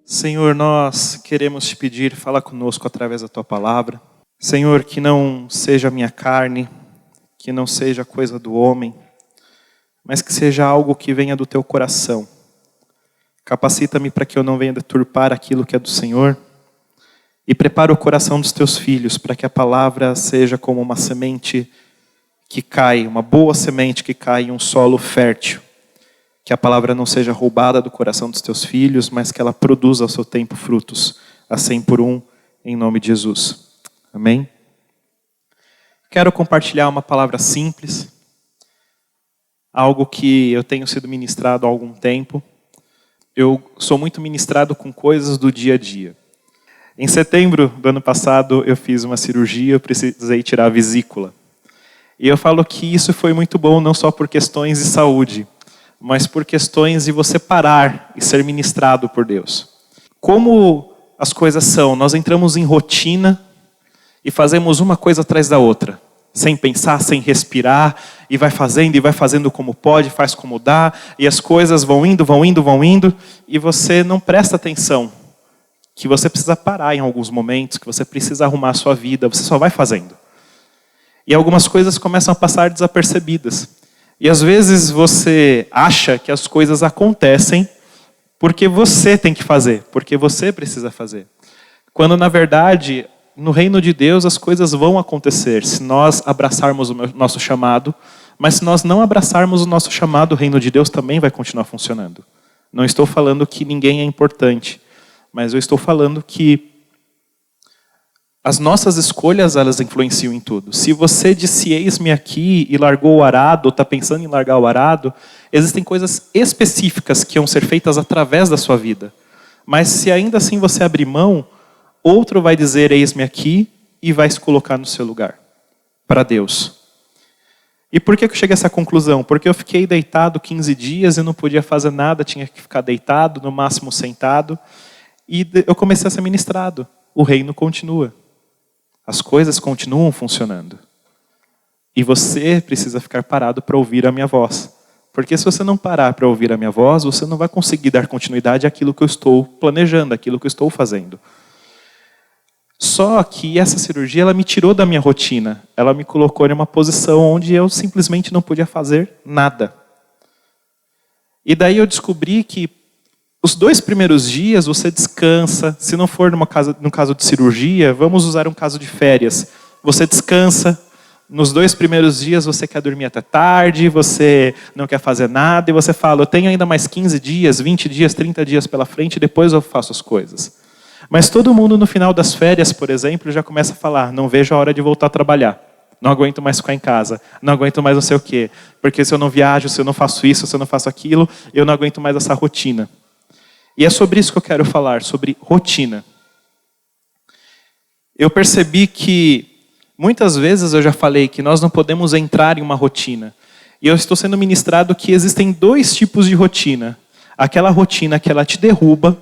Senhor, nós queremos te pedir, fala conosco através da tua palavra. Senhor, que não seja a minha carne, que não seja coisa do homem, mas que seja algo que venha do teu coração. Capacita-me para que eu não venha deturpar aquilo que é do Senhor e prepara o coração dos teus filhos para que a palavra seja como uma semente que cai, uma boa semente que cai em um solo fértil. Que a palavra não seja roubada do coração dos teus filhos, mas que ela produza ao seu tempo frutos, a 100 por 1, em nome de Jesus. Amém? Quero compartilhar uma palavra simples, algo que eu tenho sido ministrado há algum tempo. Eu sou muito ministrado com coisas do dia a dia. Em setembro do ano passado, eu fiz uma cirurgia, eu precisei tirar a vesícula. E eu falo que isso foi muito bom, não só por questões de saúde, mas por questões de você parar e ser ministrado por Deus. Como as coisas são, nós entramos em rotina e fazemos uma coisa atrás da outra, sem pensar, sem respirar, e vai fazendo como pode, faz como dá, e as coisas vão indo, e você não presta atenção, que você precisa parar em alguns momentos, que você precisa arrumar a sua vida, você só vai fazendo. E algumas coisas começam a passar desapercebidas. E às vezes você acha que as coisas acontecem porque você tem que fazer, porque você precisa fazer. Quando na verdade, no reino de Deus as coisas vão acontecer se nós abraçarmos o nosso chamado, mas se nós não abraçarmos o nosso chamado, o reino de Deus também vai continuar funcionando. Não estou falando que ninguém é importante, mas eu estou falando que as nossas escolhas, elas influenciam em tudo. Se você disse, eis-me aqui, e largou o arado, ou está pensando em largar o arado, existem coisas específicas que vão ser feitas através da sua vida. Mas se ainda assim você abrir mão, outro vai dizer, eis-me aqui, e vai se colocar no seu lugar, para Deus. E por que eu cheguei a essa conclusão? Porque eu fiquei deitado 15 dias, e não podia fazer nada, tinha que ficar deitado, no máximo sentado, e eu comecei a ser ministrado. O reino continua. As coisas continuam funcionando. E você precisa ficar parado para ouvir a minha voz. Porque se você não parar para ouvir a minha voz, você não vai conseguir dar continuidade àquilo que eu estou planejando, àquilo que eu estou fazendo. Só que essa cirurgia, ela me tirou da minha rotina. Ela me colocou em uma posição onde eu simplesmente não podia fazer nada. E daí eu descobri que os 2 primeiros dias você descansa. Se não for no caso de cirurgia, vamos usar um caso de férias. Você descansa. Nos 2 primeiros dias você quer dormir até tarde, você não quer fazer nada, e você fala, eu tenho ainda mais 15 dias, 20 dias, 30 dias pela frente, depois eu faço as coisas. Mas todo mundo no final das férias, por exemplo, já começa a falar, não vejo a hora de voltar a trabalhar. Não aguento mais ficar em casa, não aguento mais não sei o quê. Porque se eu não viajo, se eu não faço isso, se eu não faço aquilo, eu não aguento mais essa rotina. E é sobre isso que eu quero falar, sobre rotina. Eu percebi que, muitas vezes eu já falei que nós não podemos entrar em uma rotina. E eu estou sendo ministrado que existem 2 tipos de rotina. Aquela rotina que ela te derruba,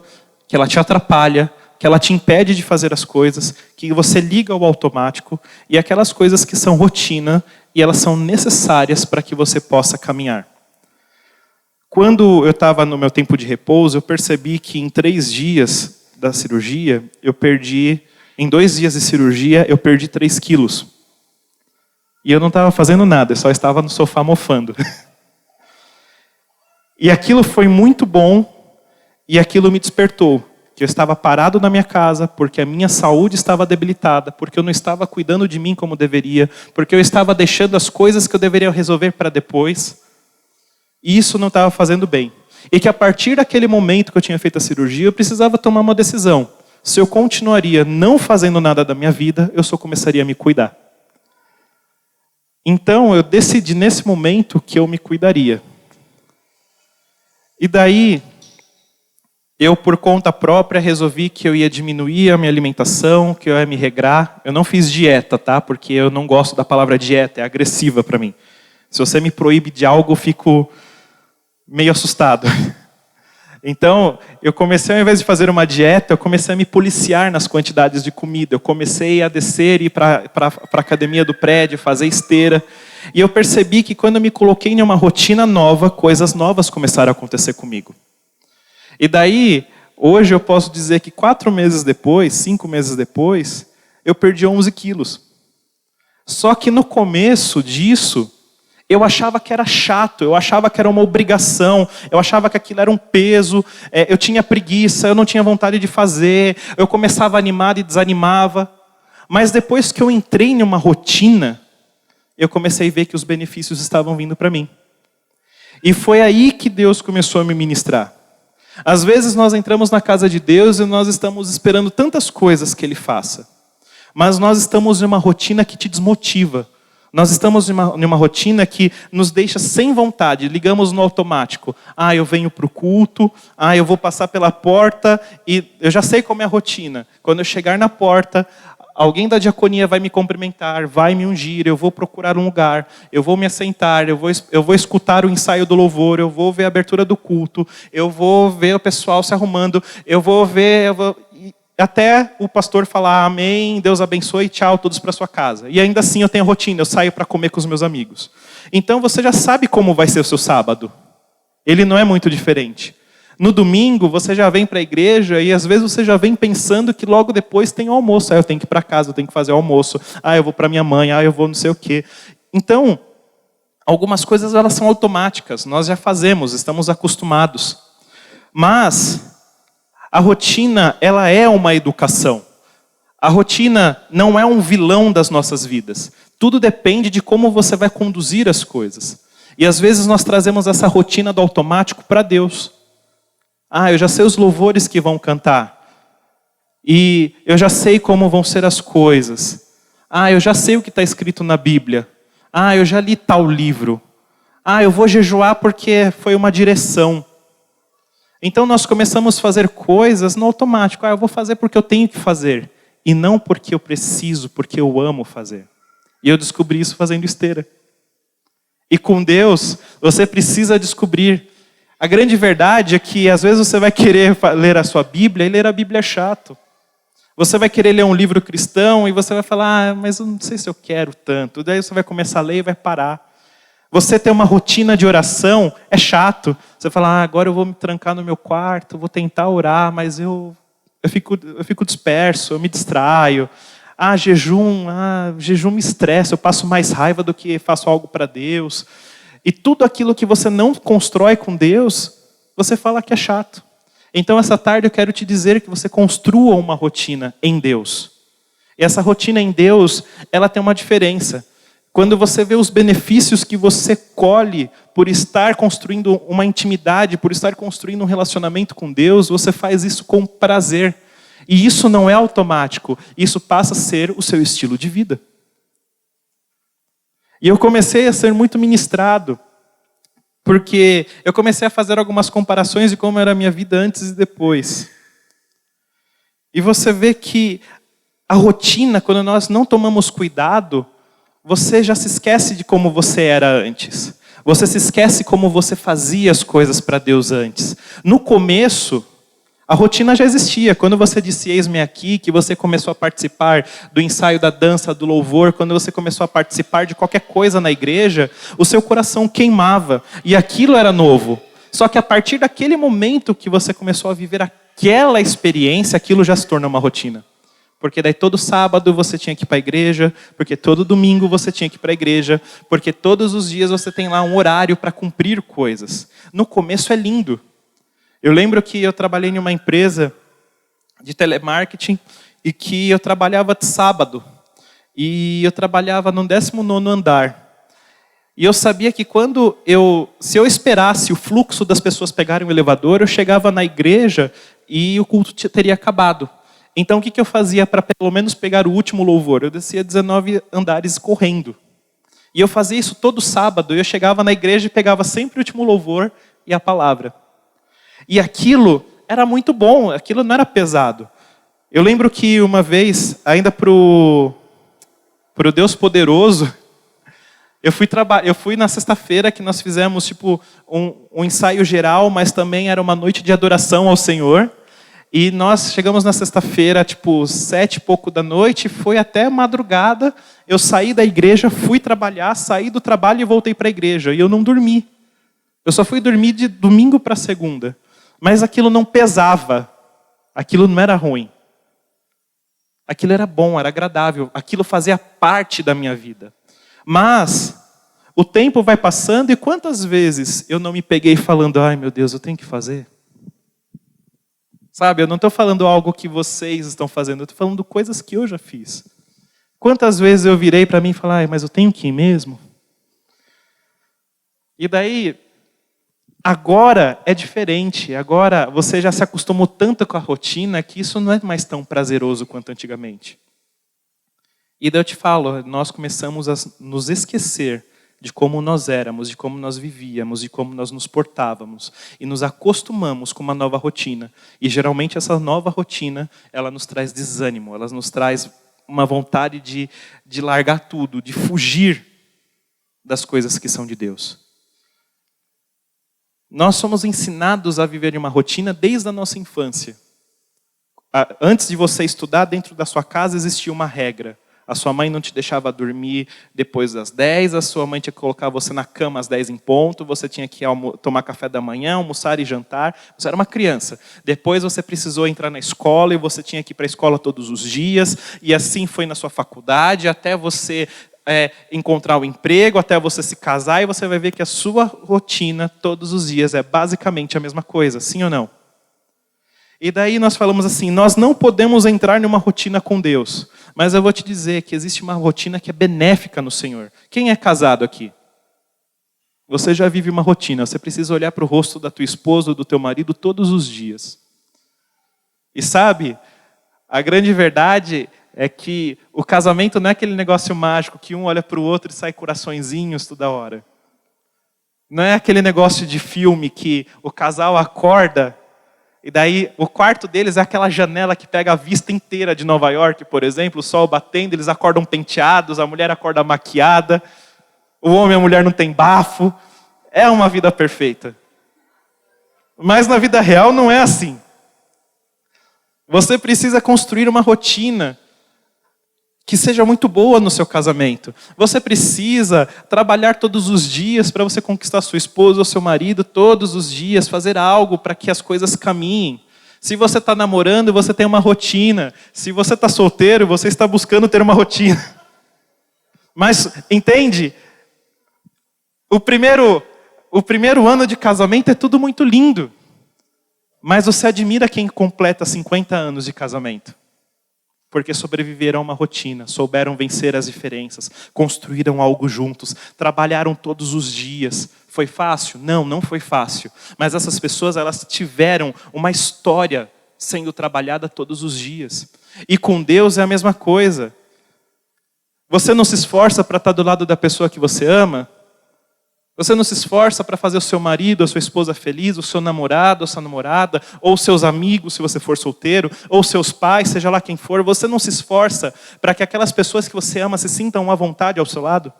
que ela te atrapalha, que ela te impede de fazer as coisas, que você liga ao automático, e aquelas coisas que são rotina, e elas são necessárias para que você possa caminhar. Quando eu estava no meu tempo de repouso, eu percebi que em 3 dias da cirurgia, em 2 dias de cirurgia, eu perdi 3 quilos. E eu não estava fazendo nada, eu só estava no sofá mofando. E aquilo foi muito bom, e aquilo me despertou. Que eu estava parado na minha casa, porque a minha saúde estava debilitada, porque eu não estava cuidando de mim como deveria, porque eu estava deixando as coisas que eu deveria resolver para depois. E isso não estava fazendo bem. E que a partir daquele momento que eu tinha feito a cirurgia, eu precisava tomar uma decisão. Se eu continuaria não fazendo nada da minha vida, eu só começaria a me cuidar. Então eu decidi nesse momento que eu me cuidaria. E daí, eu por conta própria resolvi que eu ia diminuir a minha alimentação, que eu ia me regrar. Eu não fiz dieta, tá? Porque eu não gosto da palavra dieta, é agressiva para mim. Se você me proíbe de algo, eu fico meio assustado. Então, eu comecei, ao invés de fazer uma dieta, eu comecei a me policiar nas quantidades de comida. Eu comecei a descer e ir para a academia do prédio, fazer esteira. E eu percebi que quando eu me coloquei em uma rotina nova, coisas novas começaram a acontecer comigo. E daí, hoje eu posso dizer que 4 meses depois, 5 meses depois, eu perdi 11 quilos. Só que no começo disso, eu achava que era chato, eu achava que era uma obrigação, eu achava que aquilo era um peso, eu tinha preguiça, eu não tinha vontade de fazer, eu começava animado e desanimava. Mas depois que eu entrei em uma rotina, eu comecei a ver que os benefícios estavam vindo para mim. E foi aí que Deus começou a me ministrar. Às vezes nós entramos na casa de Deus e nós estamos esperando tantas coisas que Ele faça. Mas nós estamos em uma rotina que te desmotiva. Nós estamos em uma rotina que nos deixa sem vontade. Ligamos no automático. Eu venho para o culto. Eu vou passar pela porta. E eu já sei como é a rotina. Quando eu chegar na porta, alguém da diaconia vai me cumprimentar, vai me ungir, eu vou procurar um lugar, eu vou me assentar, eu vou escutar o ensaio do louvor, eu vou ver a abertura do culto, eu vou ver o pessoal se arrumando, até o pastor falar amém, Deus abençoe, tchau, todos para sua casa. E ainda assim eu tenho rotina, eu saio para comer com os meus amigos. Então você já sabe como vai ser o seu sábado. Ele não é muito diferente. No domingo você já vem para a igreja e às vezes você já vem pensando que logo depois tem o almoço. Eu tenho que ir para casa, eu tenho que fazer o almoço. Eu vou para minha mãe, eu vou não sei o quê. Então, algumas coisas elas são automáticas, nós já fazemos, estamos acostumados. Mas a rotina, ela é uma educação. A rotina não é um vilão das nossas vidas. Tudo depende de como você vai conduzir as coisas. E às vezes nós trazemos essa rotina do automático para Deus. Eu já sei os louvores que vão cantar. E eu já sei como vão ser as coisas. Eu já sei o que está escrito na Bíblia. Eu já li tal livro. Eu vou jejuar porque foi uma direção. Então nós começamos a fazer coisas no automático. Eu vou fazer porque eu tenho que fazer. E não porque eu preciso, porque eu amo fazer. E eu descobri isso fazendo esteira. E com Deus, você precisa descobrir. A grande verdade é que às vezes você vai querer ler a sua Bíblia e ler a Bíblia é chato. Você vai querer ler um livro cristão e você vai falar, mas eu não sei se eu quero tanto. Daí você vai começar a ler e vai parar. Você ter uma rotina de oração é chato. Você fala, agora eu vou me trancar no meu quarto, vou tentar orar, mas eu fico disperso, eu me distraio. Jejum me estressa, eu passo mais raiva do que faço algo para Deus. E tudo aquilo que você não constrói com Deus, você fala que é chato. Então essa tarde eu quero te dizer que você construa uma rotina em Deus. E essa rotina em Deus, ela tem uma diferença. Quando você vê os benefícios que você colhe por estar construindo uma intimidade, por estar construindo um relacionamento com Deus, você faz isso com prazer. E isso não é automático, isso passa a ser o seu estilo de vida. E eu comecei a ser muito ministrado, porque eu comecei a fazer algumas comparações de como era a minha vida antes e depois. E você vê que a rotina, quando nós não tomamos cuidado, você já se esquece de como você era antes. Você se esquece como você fazia as coisas para Deus antes. No começo, a rotina já existia. Quando você disse eis-me aqui, que você começou a participar do ensaio da dança, do louvor, quando você começou a participar de qualquer coisa na igreja, o seu coração queimava. E aquilo era novo. Só que a partir daquele momento que você começou a viver aquela experiência, aquilo já se tornou uma rotina. Porque daí todo sábado você tinha que ir para a igreja, porque todo domingo você tinha que ir para a igreja, porque todos os dias você tem lá um horário para cumprir coisas. No começo é lindo. Eu lembro que eu trabalhei em uma empresa de telemarketing e que eu trabalhava de sábado. E eu trabalhava no 19º andar. E eu sabia que se eu esperasse o fluxo das pessoas pegarem o elevador, eu chegava na igreja e o culto teria acabado. Então o que eu fazia para pelo menos pegar o último louvor? Eu descia 19 andares correndo. E eu fazia isso todo sábado. Eu chegava na igreja e pegava sempre o último louvor e a palavra. E aquilo era muito bom, aquilo não era pesado. Eu lembro que uma vez, ainda pro Deus Poderoso, eu fui na sexta-feira que nós fizemos um ensaio geral, mas também era uma noite de adoração ao Senhor. E nós chegamos na sexta-feira, 7 e pouco da noite, foi até madrugada. Eu saí da igreja, fui trabalhar, saí do trabalho e voltei para a igreja. E eu não dormi. Eu só fui dormir de domingo para segunda. Mas aquilo não pesava. Aquilo não era ruim. Aquilo era bom, era agradável. Aquilo fazia parte da minha vida. Mas o tempo vai passando e quantas vezes eu não me peguei falando, ai meu Deus, eu tenho que fazer? Sabe, eu não estou falando algo que vocês estão fazendo, eu estou falando coisas que eu já fiz. Quantas vezes eu virei para mim e falei, ai, mas eu tenho que ir mesmo? E daí, agora é diferente. Agora você já se acostumou tanto com a rotina que isso não é mais tão prazeroso quanto antigamente. E daí eu te falo, nós começamos a nos esquecer de como nós éramos, de como nós vivíamos, de como nós nos portávamos. E nos acostumamos com uma nova rotina. E geralmente essa nova rotina, ela nos traz desânimo, ela nos traz uma vontade de largar tudo, de fugir das coisas que são de Deus. Nós somos ensinados a viver em uma rotina desde a nossa infância. Antes de você estudar, dentro da sua casa existia uma regra. A sua mãe não te deixava dormir depois das 10, a sua mãe tinha que colocar você na cama às 10 em ponto, você tinha que tomar café da manhã, almoçar e jantar. Você era uma criança. Depois você precisou entrar na escola e você tinha que ir para a escola todos os dias. E assim foi na sua faculdade, até você encontrar um emprego, até você se casar. E você vai ver que a sua rotina todos os dias é basicamente a mesma coisa, sim ou não? E daí nós falamos assim, nós não podemos entrar numa rotina com Deus. Mas eu vou te dizer que existe uma rotina que é benéfica no Senhor. Quem é casado aqui? Você já vive uma rotina. Você precisa olhar para o rosto da tua esposa ou do teu marido todos os dias. E sabe, a grande verdade é que o casamento não é aquele negócio mágico que um olha para o outro e sai coraçõezinhos toda hora. Não é aquele negócio de filme que o casal acorda e daí o quarto deles é aquela janela que pega a vista inteira de Nova York, por exemplo, o sol batendo, eles acordam penteados, a mulher acorda maquiada, o homem e a mulher não tem bafo. É uma vida perfeita. Mas na vida real não é assim. Você precisa construir uma rotina que seja muito boa no seu casamento. Você precisa trabalhar todos os dias para você conquistar sua esposa ou seu marido, todos os dias, fazer algo para que as coisas caminhem. Se você está namorando, você tem uma rotina. Se você está solteiro, você está buscando ter uma rotina. Mas, entende? O primeiro ano de casamento é tudo muito lindo. Mas você admira quem completa 50 anos de casamento. Porque sobreviveram a uma rotina, souberam vencer as diferenças, construíram algo juntos, trabalharam todos os dias. Foi fácil? Não, não foi fácil. Mas essas pessoas, elas tiveram uma história sendo trabalhada todos os dias. E com Deus é a mesma coisa. Você não se esforça para estar do lado da pessoa que você ama? Você não se esforça para fazer o seu marido, a sua esposa feliz, o seu namorado, a sua namorada, ou seus amigos, se você for solteiro, ou seus pais, seja lá quem for. Você não se esforça para que aquelas pessoas que você ama se sintam à vontade ao seu lado?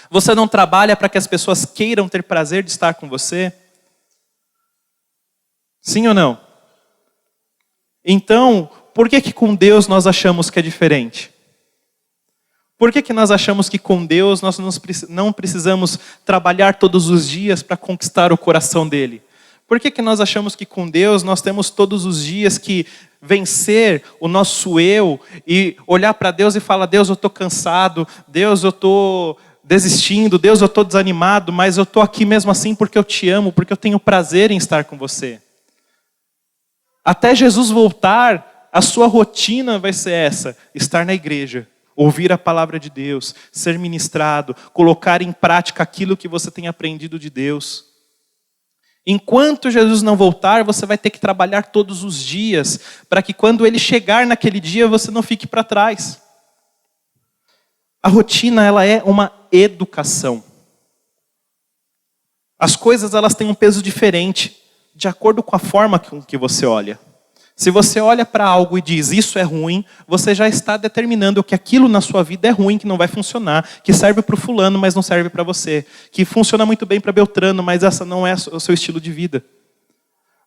Você não trabalha para que as pessoas queiram ter prazer de estar com você? Sim ou não? Então, por que com Deus nós achamos que é diferente? Por que nós achamos que com Deus nós não precisamos trabalhar todos os dias para conquistar o coração dele? Por que nós achamos que com Deus nós temos todos os dias que vencer o nosso eu e olhar para Deus e falar, Deus, eu estou cansado, Deus, eu estou desistindo, Deus, eu estou desanimado, mas eu estou aqui mesmo assim porque eu te amo, porque eu tenho prazer em estar com você. Até Jesus voltar, a sua rotina vai ser essa, estar na igreja. Ouvir a palavra de Deus, ser ministrado, colocar em prática aquilo que você tem aprendido de Deus. Enquanto Jesus não voltar, você vai ter que trabalhar todos os dias, para que quando ele chegar naquele dia, você não fique para trás. A rotina, ela é uma educação. As coisas, elas têm um peso diferente, de acordo com a forma com que você olha. Se você olha para algo e diz, isso é ruim, você já está determinando que aquilo na sua vida é ruim, que não vai funcionar, que serve para o fulano, mas não serve para você. Que funciona muito bem para Beltrano, mas essa não é o seu estilo de vida.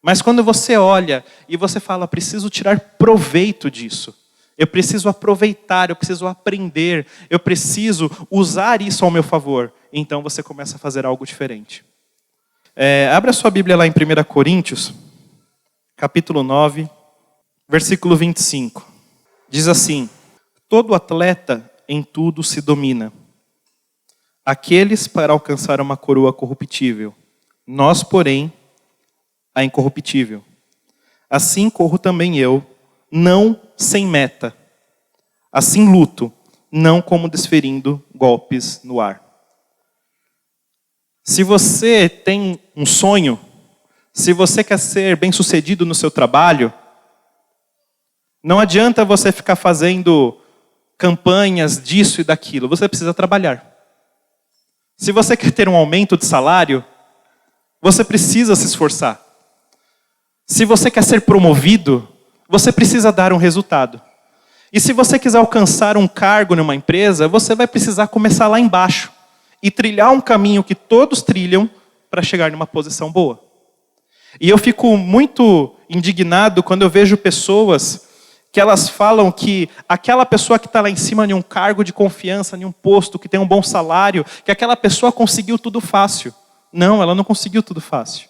Mas quando você olha e você fala, preciso tirar proveito disso. Eu preciso aproveitar, eu preciso aprender, eu preciso usar isso ao meu favor. Então você começa a fazer algo diferente. Abre a sua Bíblia lá em 1 Coríntios, capítulo 9. Versículo 25. Diz assim: todo atleta em tudo se domina. Aqueles para alcançar uma coroa corruptível. Nós, porém, a incorruptível. Assim corro também eu, não sem meta. Assim luto, não como desferindo golpes no ar. Se você tem um sonho, se você quer ser bem-sucedido no seu trabalho, não adianta você ficar fazendo campanhas disso e daquilo. Você precisa trabalhar. Se você quer ter um aumento de salário, você precisa se esforçar. Se você quer ser promovido, você precisa dar um resultado. E se você quiser alcançar um cargo numa empresa, você vai precisar começar lá embaixo e trilhar um caminho que todos trilham para chegar numa posição boa. E eu fico muito indignado quando eu vejo pessoas que elas falam que aquela pessoa que está lá em cima em um cargo de confiança, em um posto, que tem um bom salário, que aquela pessoa conseguiu tudo fácil. Não, ela não conseguiu tudo fácil.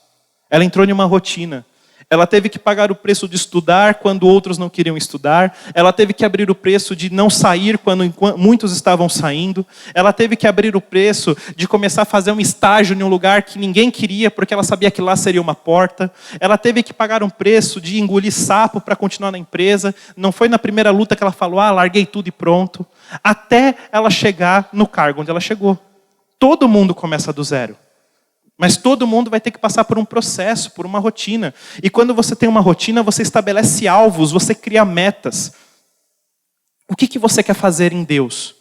Ela entrou em uma rotina. Ela teve que pagar o preço de estudar quando outros não queriam estudar. Ela teve que abrir o preço de não sair quando muitos estavam saindo. Ela teve que abrir o preço de começar a fazer um estágio em um lugar que ninguém queria, porque ela sabia que lá seria uma porta. Ela teve que pagar um preço de engolir sapo para continuar na empresa. Não foi na primeira luta que ela falou, larguei tudo e pronto. Até ela chegar no cargo onde ela chegou. Todo mundo começa do zero. Mas todo mundo vai ter que passar por um processo, por uma rotina. E quando você tem uma rotina, você estabelece alvos, você cria metas. O que você quer fazer em Deus?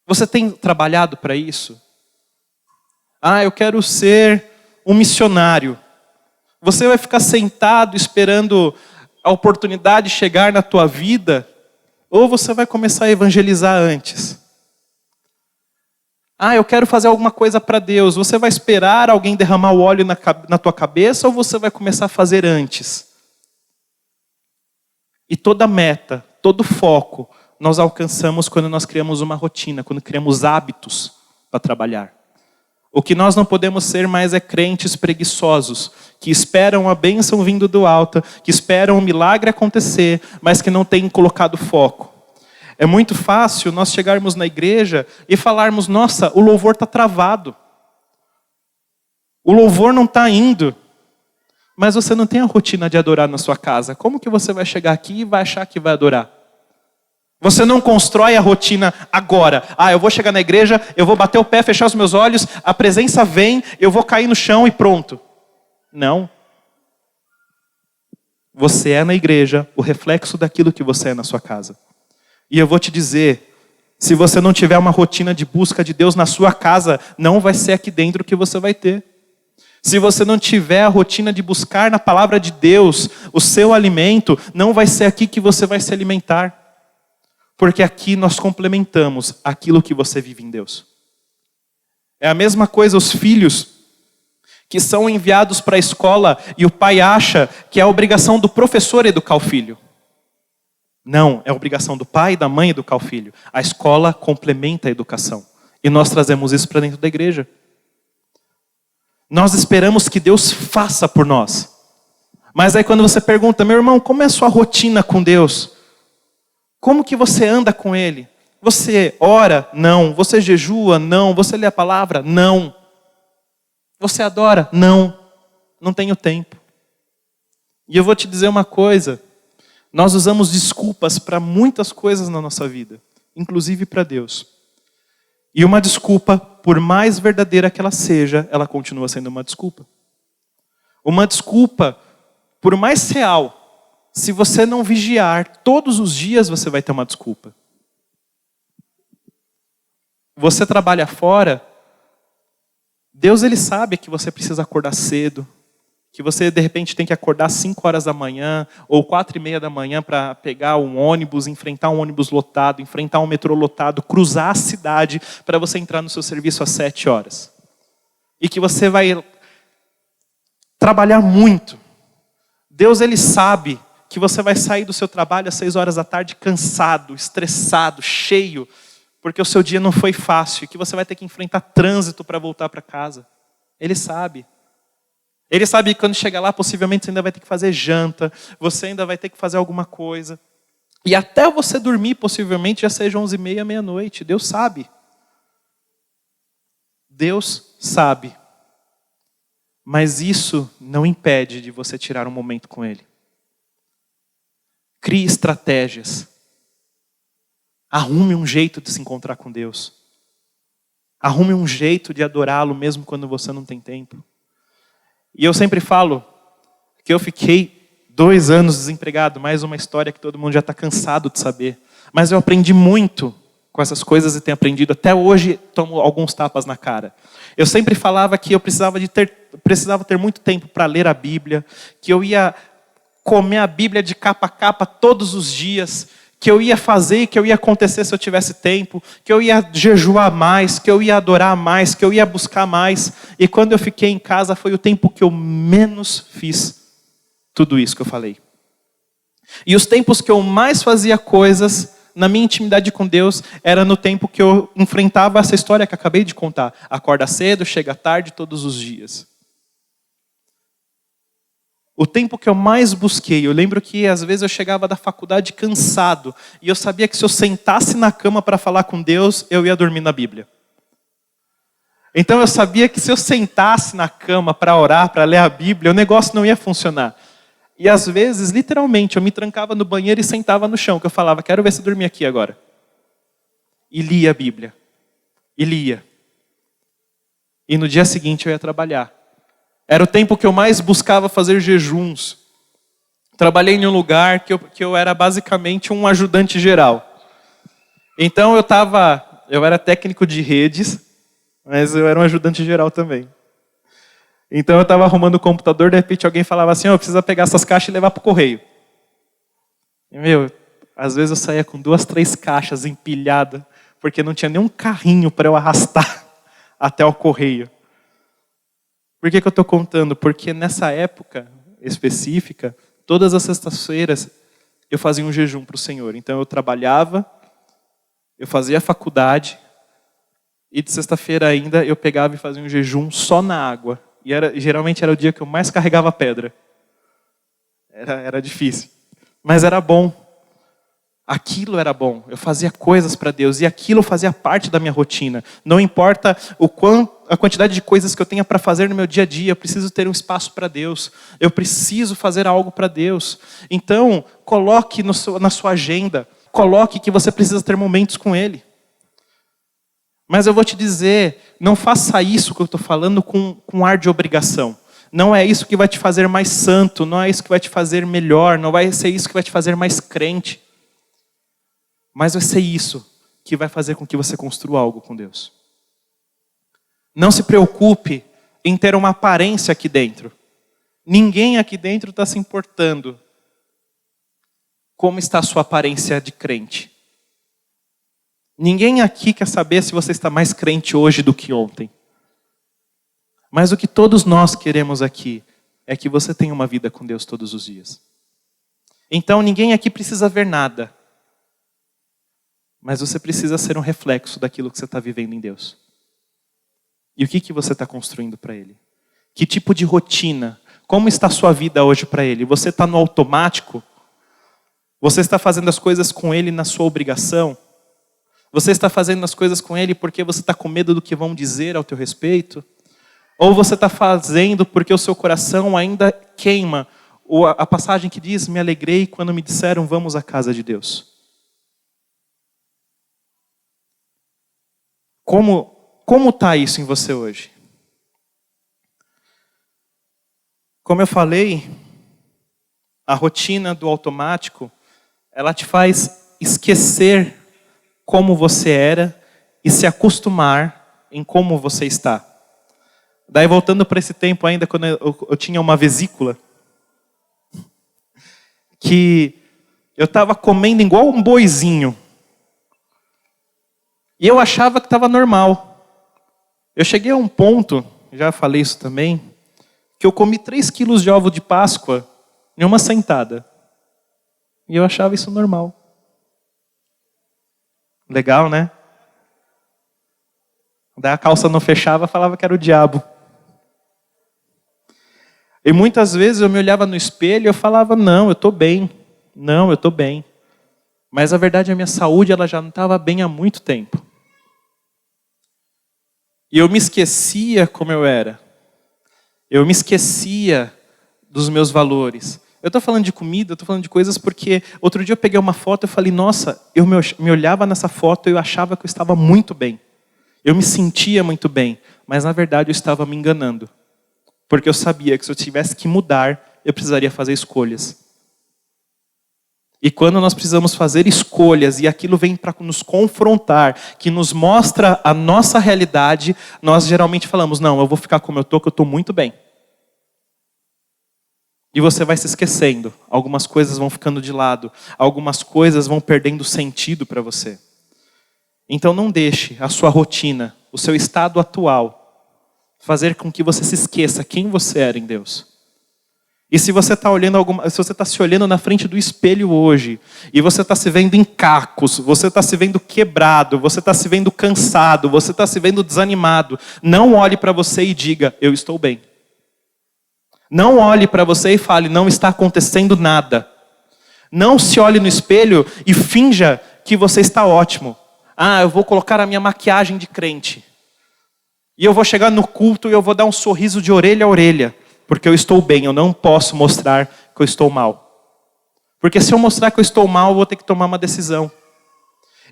Você tem trabalhado para isso? Eu quero ser um missionário. Você vai ficar sentado esperando a oportunidade chegar na tua vida? Ou você vai começar a evangelizar antes? Eu quero fazer alguma coisa para Deus. Você vai esperar alguém derramar o óleo na tua cabeça ou você vai começar a fazer antes? E toda meta, todo foco, nós alcançamos quando nós criamos uma rotina, quando criamos hábitos para trabalhar. O que nós não podemos ser mais é crentes preguiçosos, que esperam a bênção vindo do alto, que esperam um milagre acontecer, mas que não têm colocado foco. É muito fácil nós chegarmos na igreja e falarmos, nossa, o louvor está travado. O louvor não está indo. Mas você não tem a rotina de adorar na sua casa. Como que você vai chegar aqui e vai achar que vai adorar? Você não constrói a rotina agora. Eu vou chegar na igreja, eu vou bater o pé, fechar os meus olhos, a presença vem, eu vou cair no chão e pronto. Não. Você é na igreja o reflexo daquilo que você é na sua casa. E eu vou te dizer, se você não tiver uma rotina de busca de Deus na sua casa, não vai ser aqui dentro que você vai ter. Se você não tiver a rotina de buscar na palavra de Deus o seu alimento, não vai ser aqui que você vai se alimentar. Porque aqui nós complementamos aquilo que você vive em Deus. É a mesma coisa os filhos que são enviados para a escola e o pai acha que é a obrigação do professor educar o filho. Não, é obrigação do pai e da mãe educar o filho. A escola complementa a educação. E nós trazemos isso para dentro da igreja. Nós esperamos que Deus faça por nós. Mas aí quando você pergunta, meu irmão, como é a sua rotina com Deus? Como que você anda com Ele? Você ora? Não. Você jejua? Não. Você lê a palavra? Não. Você adora? Não. Não tenho tempo. E eu vou te dizer uma coisa. Nós usamos desculpas para muitas coisas na nossa vida, inclusive para Deus. E uma desculpa, por mais verdadeira que ela seja, ela continua sendo uma desculpa. Uma desculpa, por mais real, se você não vigiar, todos os dias você vai ter uma desculpa. Você trabalha fora, Deus ele sabe que você precisa acordar cedo, que você de repente tem que acordar às 5 horas da manhã ou 4:30 da manhã para pegar um ônibus, enfrentar um ônibus lotado, enfrentar um metrô lotado, cruzar a cidade para você entrar no seu serviço às 7 horas. E que você vai trabalhar muito. Deus ele sabe que você vai sair do seu trabalho às 6 horas da tarde cansado, estressado, cheio, porque o seu dia não foi fácil, e que você vai ter que enfrentar trânsito para voltar para casa. Ele sabe. Ele sabe que quando chegar lá, possivelmente você ainda vai ter que fazer janta, você ainda vai ter que fazer alguma coisa. E até você dormir, possivelmente, já seja 11h30, meia-noite. Deus sabe. Deus sabe. Mas isso não impede de você tirar um momento com Ele. Crie estratégias. Arrume um jeito de se encontrar com Deus. Arrume um jeito de adorá-lo mesmo quando você não tem tempo. E eu sempre falo que eu fiquei 2 anos desempregado, mais uma história que todo mundo já está cansado de saber. Mas eu aprendi muito com essas coisas e tenho aprendido. Até hoje tomo alguns tapas na cara. Eu sempre falava que eu precisava ter muito tempo para ler a Bíblia, que eu ia comer a Bíblia de capa a capa todos os dias, que eu ia fazer e que eu ia acontecer se eu tivesse tempo, que eu ia jejuar mais, que eu ia adorar mais, que eu ia buscar mais. E quando eu fiquei em casa foi o tempo que eu menos fiz tudo isso que eu falei. E os tempos que eu mais fazia coisas na minha intimidade com Deus era no tempo que eu enfrentava essa história que acabei de contar. Acorda cedo, chega tarde, todos os dias. O tempo que eu mais busquei, eu lembro que às vezes eu chegava da faculdade cansado, e eu sabia que se eu sentasse na cama para falar com Deus, eu ia dormir na Bíblia. Então eu sabia que se eu sentasse na cama para orar, para ler a Bíblia, o negócio não ia funcionar. E às vezes, literalmente, eu me trancava no banheiro e sentava no chão, que eu falava, quero ver se eu dormir aqui agora. E lia a Bíblia. E lia. E no dia seguinte eu ia trabalhar. Era o tempo que eu mais buscava fazer jejuns. Trabalhei em um lugar que eu era basicamente um ajudante geral. Então eu era técnico de redes, mas eu era um ajudante geral também. Então eu estava arrumando o computador, de repente alguém falava assim, precisa pegar essas caixas e levar para o correio. E, às vezes eu saía com 2, 3 caixas empilhadas, porque não tinha nenhum carrinho para eu arrastar até o correio. Por que eu estou contando? Porque nessa época específica, todas as sextas-feiras, eu fazia um jejum para o Senhor. Então eu trabalhava, eu fazia a faculdade, e de sexta-feira ainda eu pegava e fazia um jejum só na água. E geralmente era o dia que eu mais carregava pedra. Era difícil. Mas era bom. Aquilo era bom. Eu fazia coisas para Deus. E aquilo fazia parte da minha rotina. Não importa a quantidade de coisas que eu tenha para fazer no meu dia a dia. Eu preciso ter um espaço para Deus. Eu preciso fazer algo para Deus. Então, coloque na sua agenda. Coloque que você precisa ter momentos com Ele. Mas eu vou te dizer, não faça isso que eu estou falando com ar de obrigação. Não é isso que vai te fazer mais santo, não é isso que vai te fazer melhor, não vai ser isso que vai te fazer mais crente. Mas vai ser isso que vai fazer com que você construa algo com Deus. Não se preocupe em ter uma aparência aqui dentro. Ninguém aqui dentro está se importando como está a sua aparência de crente. Ninguém aqui quer saber se você está mais crente hoje do que ontem. Mas o que todos nós queremos aqui é que você tenha uma vida com Deus todos os dias. Então ninguém aqui precisa ver nada. Mas você precisa ser um reflexo daquilo que você está vivendo em Deus. E o que você está construindo para Ele? Que tipo de rotina? Como está a sua vida hoje para Ele? Você está no automático? Você está fazendo as coisas com Ele na sua obrigação? Você está fazendo as coisas com Ele porque você está com medo do que vão dizer ao teu respeito? Ou você está fazendo porque o seu coração ainda queima a passagem que diz, me alegrei quando me disseram, vamos à casa de Deus. Como está isso em você hoje? Como eu falei, a rotina do automático, ela te faz esquecer como você era e se acostumar em como você está. Daí voltando para esse tempo ainda, quando eu tinha uma vesícula, que eu estava comendo igual um boizinho. E eu achava que estava normal. Eu cheguei a um ponto, já falei isso também, que eu comi 3 quilos de ovo de Páscoa em uma sentada. E eu achava isso normal. Legal, né? Daí a calça não fechava, falava que era o diabo. E muitas vezes eu me olhava no espelho e eu falava, não, eu estou bem. Não, eu estou bem. Mas a verdade, a minha saúde ela já não estava bem há muito tempo. E eu me esquecia como eu era. Eu me esquecia dos meus valores. Eu estou falando de comida, eu estou falando de coisas porque outro dia eu peguei uma foto e falei, nossa, eu me olhava nessa foto e eu achava que eu estava muito bem. Eu me sentia muito bem, mas na verdade eu estava me enganando. Porque eu sabia que se eu tivesse que mudar, eu precisaria fazer escolhas. E quando nós precisamos fazer escolhas e aquilo vem para nos confrontar, que nos mostra a nossa realidade, nós geralmente falamos, não, eu vou ficar como eu estou, que eu estou muito bem. E você vai se esquecendo, algumas coisas vão ficando de lado, algumas coisas vão perdendo sentido para você. Então não deixe a sua rotina, o seu estado atual, fazer com que você se esqueça quem você era em Deus. E se você está se você está se olhando na frente do espelho hoje, e você está se vendo em cacos, você está se vendo quebrado, você está se vendo cansado, você está se vendo desanimado, não olhe para você e diga, eu estou bem. Não olhe para você e fale, não está acontecendo nada. Não se olhe no espelho e finja que você está ótimo. Ah, eu vou colocar a minha maquiagem de crente. E eu vou chegar no culto e eu vou dar um sorriso de orelha a orelha. Porque eu estou bem, eu não posso mostrar que eu estou mal. Porque se eu mostrar que eu estou mal, eu vou ter que tomar uma decisão.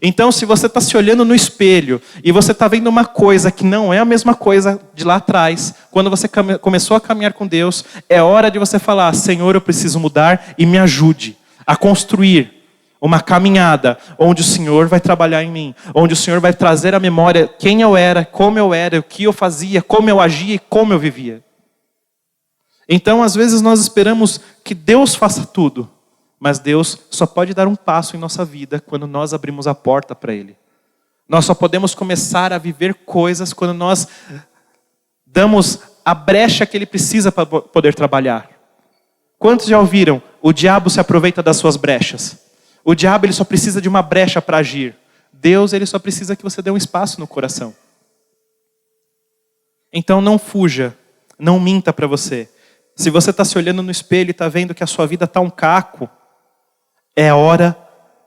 Então, se você está se olhando no espelho e você está vendo uma coisa que não é a mesma coisa de lá atrás, quando você começou a caminhar com Deus, é hora de você falar, Senhor, eu preciso mudar e me ajude a construir uma caminhada onde o Senhor vai trabalhar em mim, onde o Senhor vai trazer à memória quem eu era, o que eu fazia, como eu agia e como eu vivia. Então, às vezes nós esperamos que Deus faça tudo. Mas Deus só pode dar um passo em nossa vida quando nós abrimos a porta para Ele. Nós só podemos começar a viver coisas quando nós damos a brecha que Ele precisa para poder trabalhar. Quantos já ouviram? O diabo se aproveita das suas brechas. O diabo ele só precisa de uma brecha para agir. Deus ele só precisa que você dê um espaço no coração. Então não fuja, não minta para você. Se você está se olhando no espelho e está vendo que a sua vida está um caco, é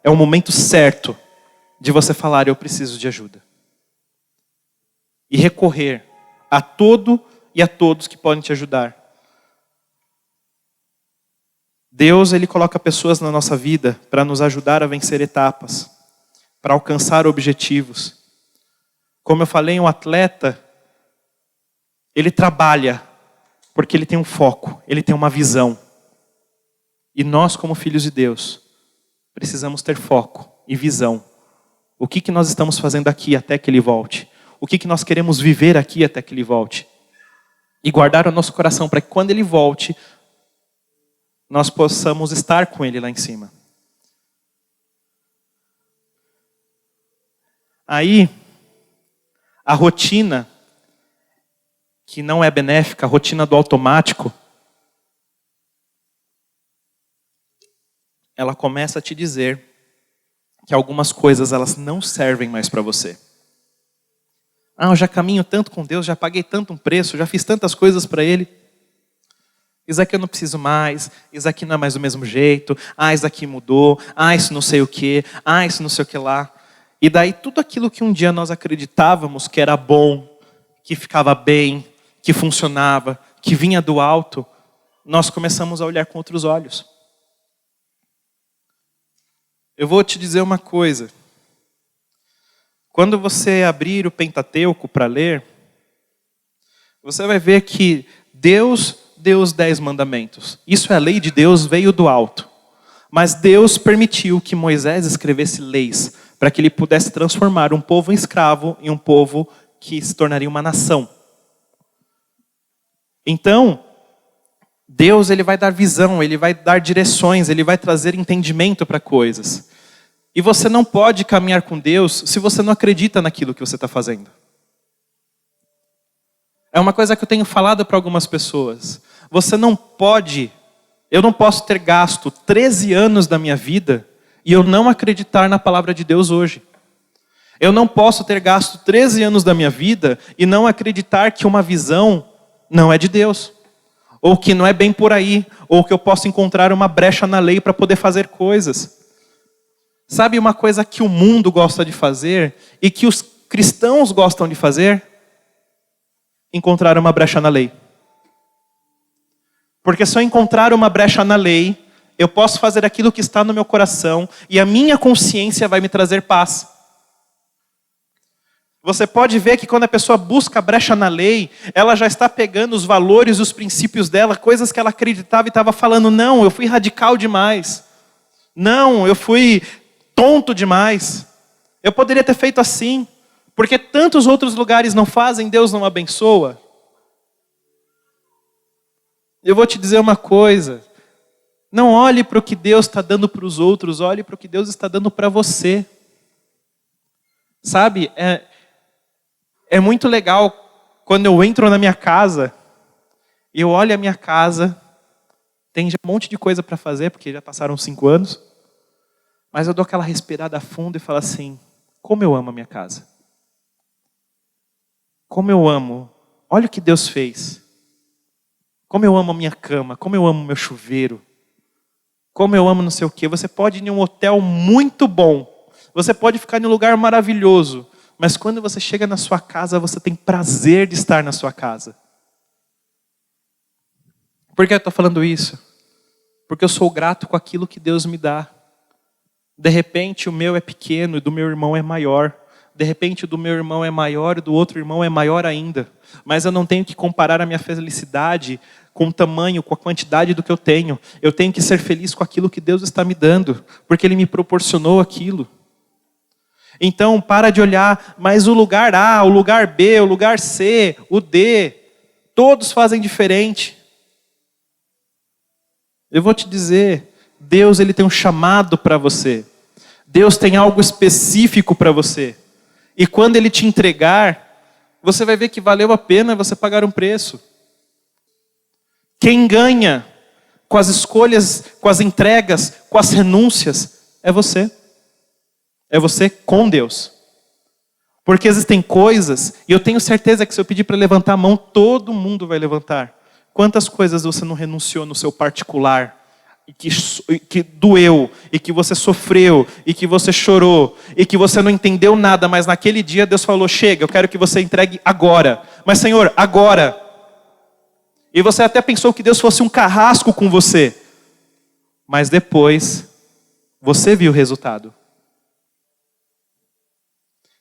o momento certo de você falar, eu preciso de ajuda. E recorrer a todo e a todos que podem te ajudar. Deus, Ele coloca pessoas na nossa vida para nos ajudar a vencer etapas, para alcançar objetivos. Como eu falei, um atleta, ele trabalha porque ele tem um foco, ele tem uma visão. E nós, como filhos de Deus, precisamos ter foco e visão. O que nós estamos fazendo aqui até que Ele volte? O que nós queremos viver aqui até que Ele volte? E guardar o nosso coração para que quando Ele volte, nós possamos estar com Ele lá em cima. Aí, a rotina, que não é benéfica, a rotina do automático, ela começa a te dizer que algumas coisas elas não servem mais para você. Ah, eu já caminho tanto com Deus, já paguei tanto um preço, já fiz tantas coisas para Ele. Isso aqui eu não preciso mais, isso aqui não é mais do mesmo jeito, isso aqui mudou, isso não sei o que, isso não sei o que lá. E daí tudo aquilo que um dia nós acreditávamos que era bom, que ficava bem, que funcionava, que vinha do alto, nós começamos a olhar com outros olhos. Eu vou te dizer uma coisa. Quando você abrir o Pentateuco para ler, você vai ver que Deus deu os 10 mandamentos. Isso é a lei de Deus, veio do alto. Mas Deus permitiu que Moisés escrevesse leis para que ele pudesse transformar um povo em escravo em um povo que se tornaria uma nação. Então, Deus ele vai dar visão, Ele vai dar direções, Ele vai trazer entendimento para coisas. E você não pode caminhar com Deus se você não acredita naquilo que você está fazendo. É uma coisa que eu tenho falado para algumas pessoas. Você não pode, eu não posso ter gasto 13 anos da minha vida e eu não acreditar na palavra de Deus hoje. Eu não posso ter gasto 13 anos da minha vida e não acreditar que uma visão não é de Deus. ou que não é bem por aí, ou que eu posso encontrar uma brecha na lei para poder fazer coisas. Sabe uma coisa que o mundo gosta de fazer e que os cristãos gostam de fazer? Encontrar uma brecha na lei. Porque se eu encontrar uma brecha na lei, eu posso fazer aquilo que está no meu coração e a minha consciência vai me trazer paz. Você pode ver que quando a pessoa busca a brecha na lei, ela já está pegando os valores, os princípios dela, coisas que ela acreditava e estava falando, não, eu fui radical demais. Não, eu fui tonto demais. Eu poderia ter feito assim. Porque tantos outros lugares não fazem, Deus não abençoa. Eu vou te dizer uma coisa. Não olhe para o que Deus está dando para os outros, olhe para o que Deus está dando para você. Sabe, é muito legal quando eu entro na minha casa e eu olho a minha casa, tem já um monte de coisa para fazer, porque já passaram 5 anos, mas eu dou aquela respirada fundo e falo assim, como eu amo a minha casa. Como eu amo, olha o que Deus fez. Como eu amo a minha cama, como eu amo o meu chuveiro. Como eu amo não sei o quê. Você pode ir em um hotel muito bom, você pode ficar em um lugar maravilhoso, mas quando você chega na sua casa, você tem prazer de estar na sua casa. Por que eu estou falando isso? Porque eu sou grato com aquilo que Deus me dá. De repente o meu é pequeno e do meu irmão é maior. De repente o do meu irmão é maior e do outro irmão é maior ainda. Mas eu não tenho que comparar a minha felicidade com o tamanho, com a quantidade do que eu tenho. Eu tenho que ser feliz com aquilo que Deus está me dando, porque Ele me proporcionou aquilo. Então, para de olhar, mas o lugar A, o lugar B, o lugar C, o D, todos fazem diferente. Eu vou te dizer, Deus ele tem um chamado para você. Deus tem algo específico para você. E quando Ele te entregar, você vai ver que valeu a pena você pagar um preço. Quem ganha com as escolhas, com as entregas, com as renúncias, é você. É você com Deus. Porque existem coisas, e eu tenho certeza que se eu pedir para levantar a mão, todo mundo vai levantar. Quantas coisas você não renunciou no seu particular, e que doeu, e que você sofreu, e que você chorou, e que você não entendeu nada, mas naquele dia Deus falou, chega, eu quero que você entregue agora. Mas Senhor, agora. E você até pensou que Deus fosse um carrasco com você. Mas depois, você viu o resultado.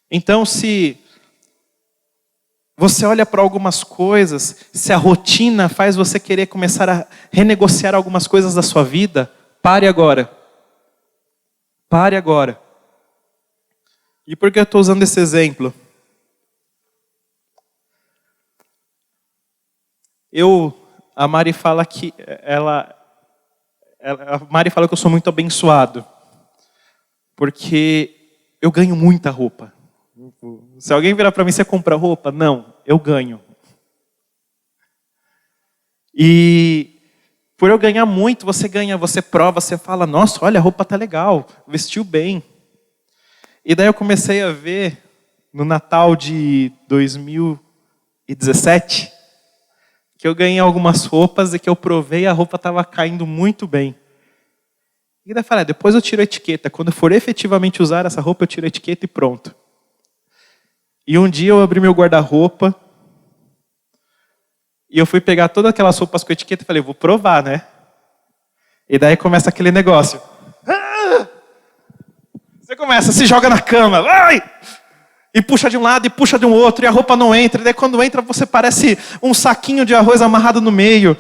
Então, se você olha para algumas coisas, se a rotina faz você querer começar a renegociar algumas coisas da sua vida, pare agora. Pare agora. E por que eu estou usando esse exemplo? A Mari fala que a Mari fala que eu sou muito abençoado, porque eu ganho muita roupa. Se alguém virar para mim, você compra roupa? Não, eu ganho. E por eu ganhar muito, você ganha, você prova, você fala, nossa, olha, a roupa tá legal, vestiu bem. E daí eu comecei a ver, no Natal de 2017, que eu ganhei algumas roupas e que eu provei, a roupa estava caindo muito bem. E daí eu falei, depois eu tiro a etiqueta, quando eu for efetivamente usar essa roupa, eu tiro a etiqueta e pronto. E um dia eu abri meu guarda-roupa e eu fui pegar todas aquelas roupas com etiqueta e falei, vou provar, né? E daí começa aquele negócio. Você começa, se joga na cama, vai! E puxa de um lado e puxa de um outro, e a roupa não entra. E daí quando entra, você parece um saquinho de arroz amarrado no meio.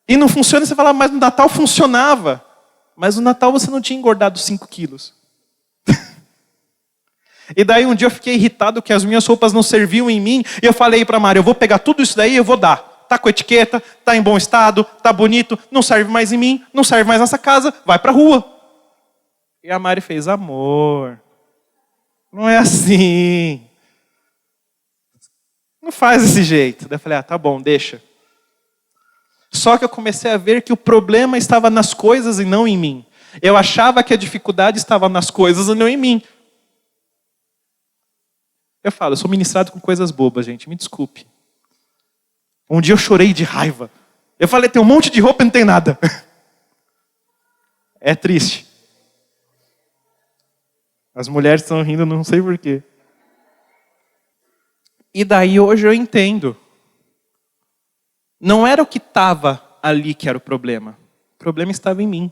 E não funciona, e você fala, mas no Natal funcionava. Mas no Natal você não tinha engordado 5 quilos. E daí um dia eu fiquei irritado que as minhas roupas não serviam em mim. E eu falei para a Mari, eu vou pegar tudo isso daí e eu vou dar. Tá com etiqueta, tá em bom estado, tá bonito, não serve mais em mim, não serve mais nessa casa, vai pra rua. E a Mari fez, amor, não é assim. Não faz desse jeito. Daí eu falei, tá bom, deixa. Só que eu comecei a ver que o problema estava nas coisas e não em mim. Eu achava que a dificuldade estava nas coisas e não em mim. Eu falo, eu sou ministrado com coisas bobas, gente, me desculpe. Um dia eu chorei de raiva. Eu falei, tem um monte de roupa e não tem nada. É triste. As mulheres estão rindo, não sei porquê. E daí hoje eu entendo. Não era o que estava ali que era o problema. O problema estava em mim.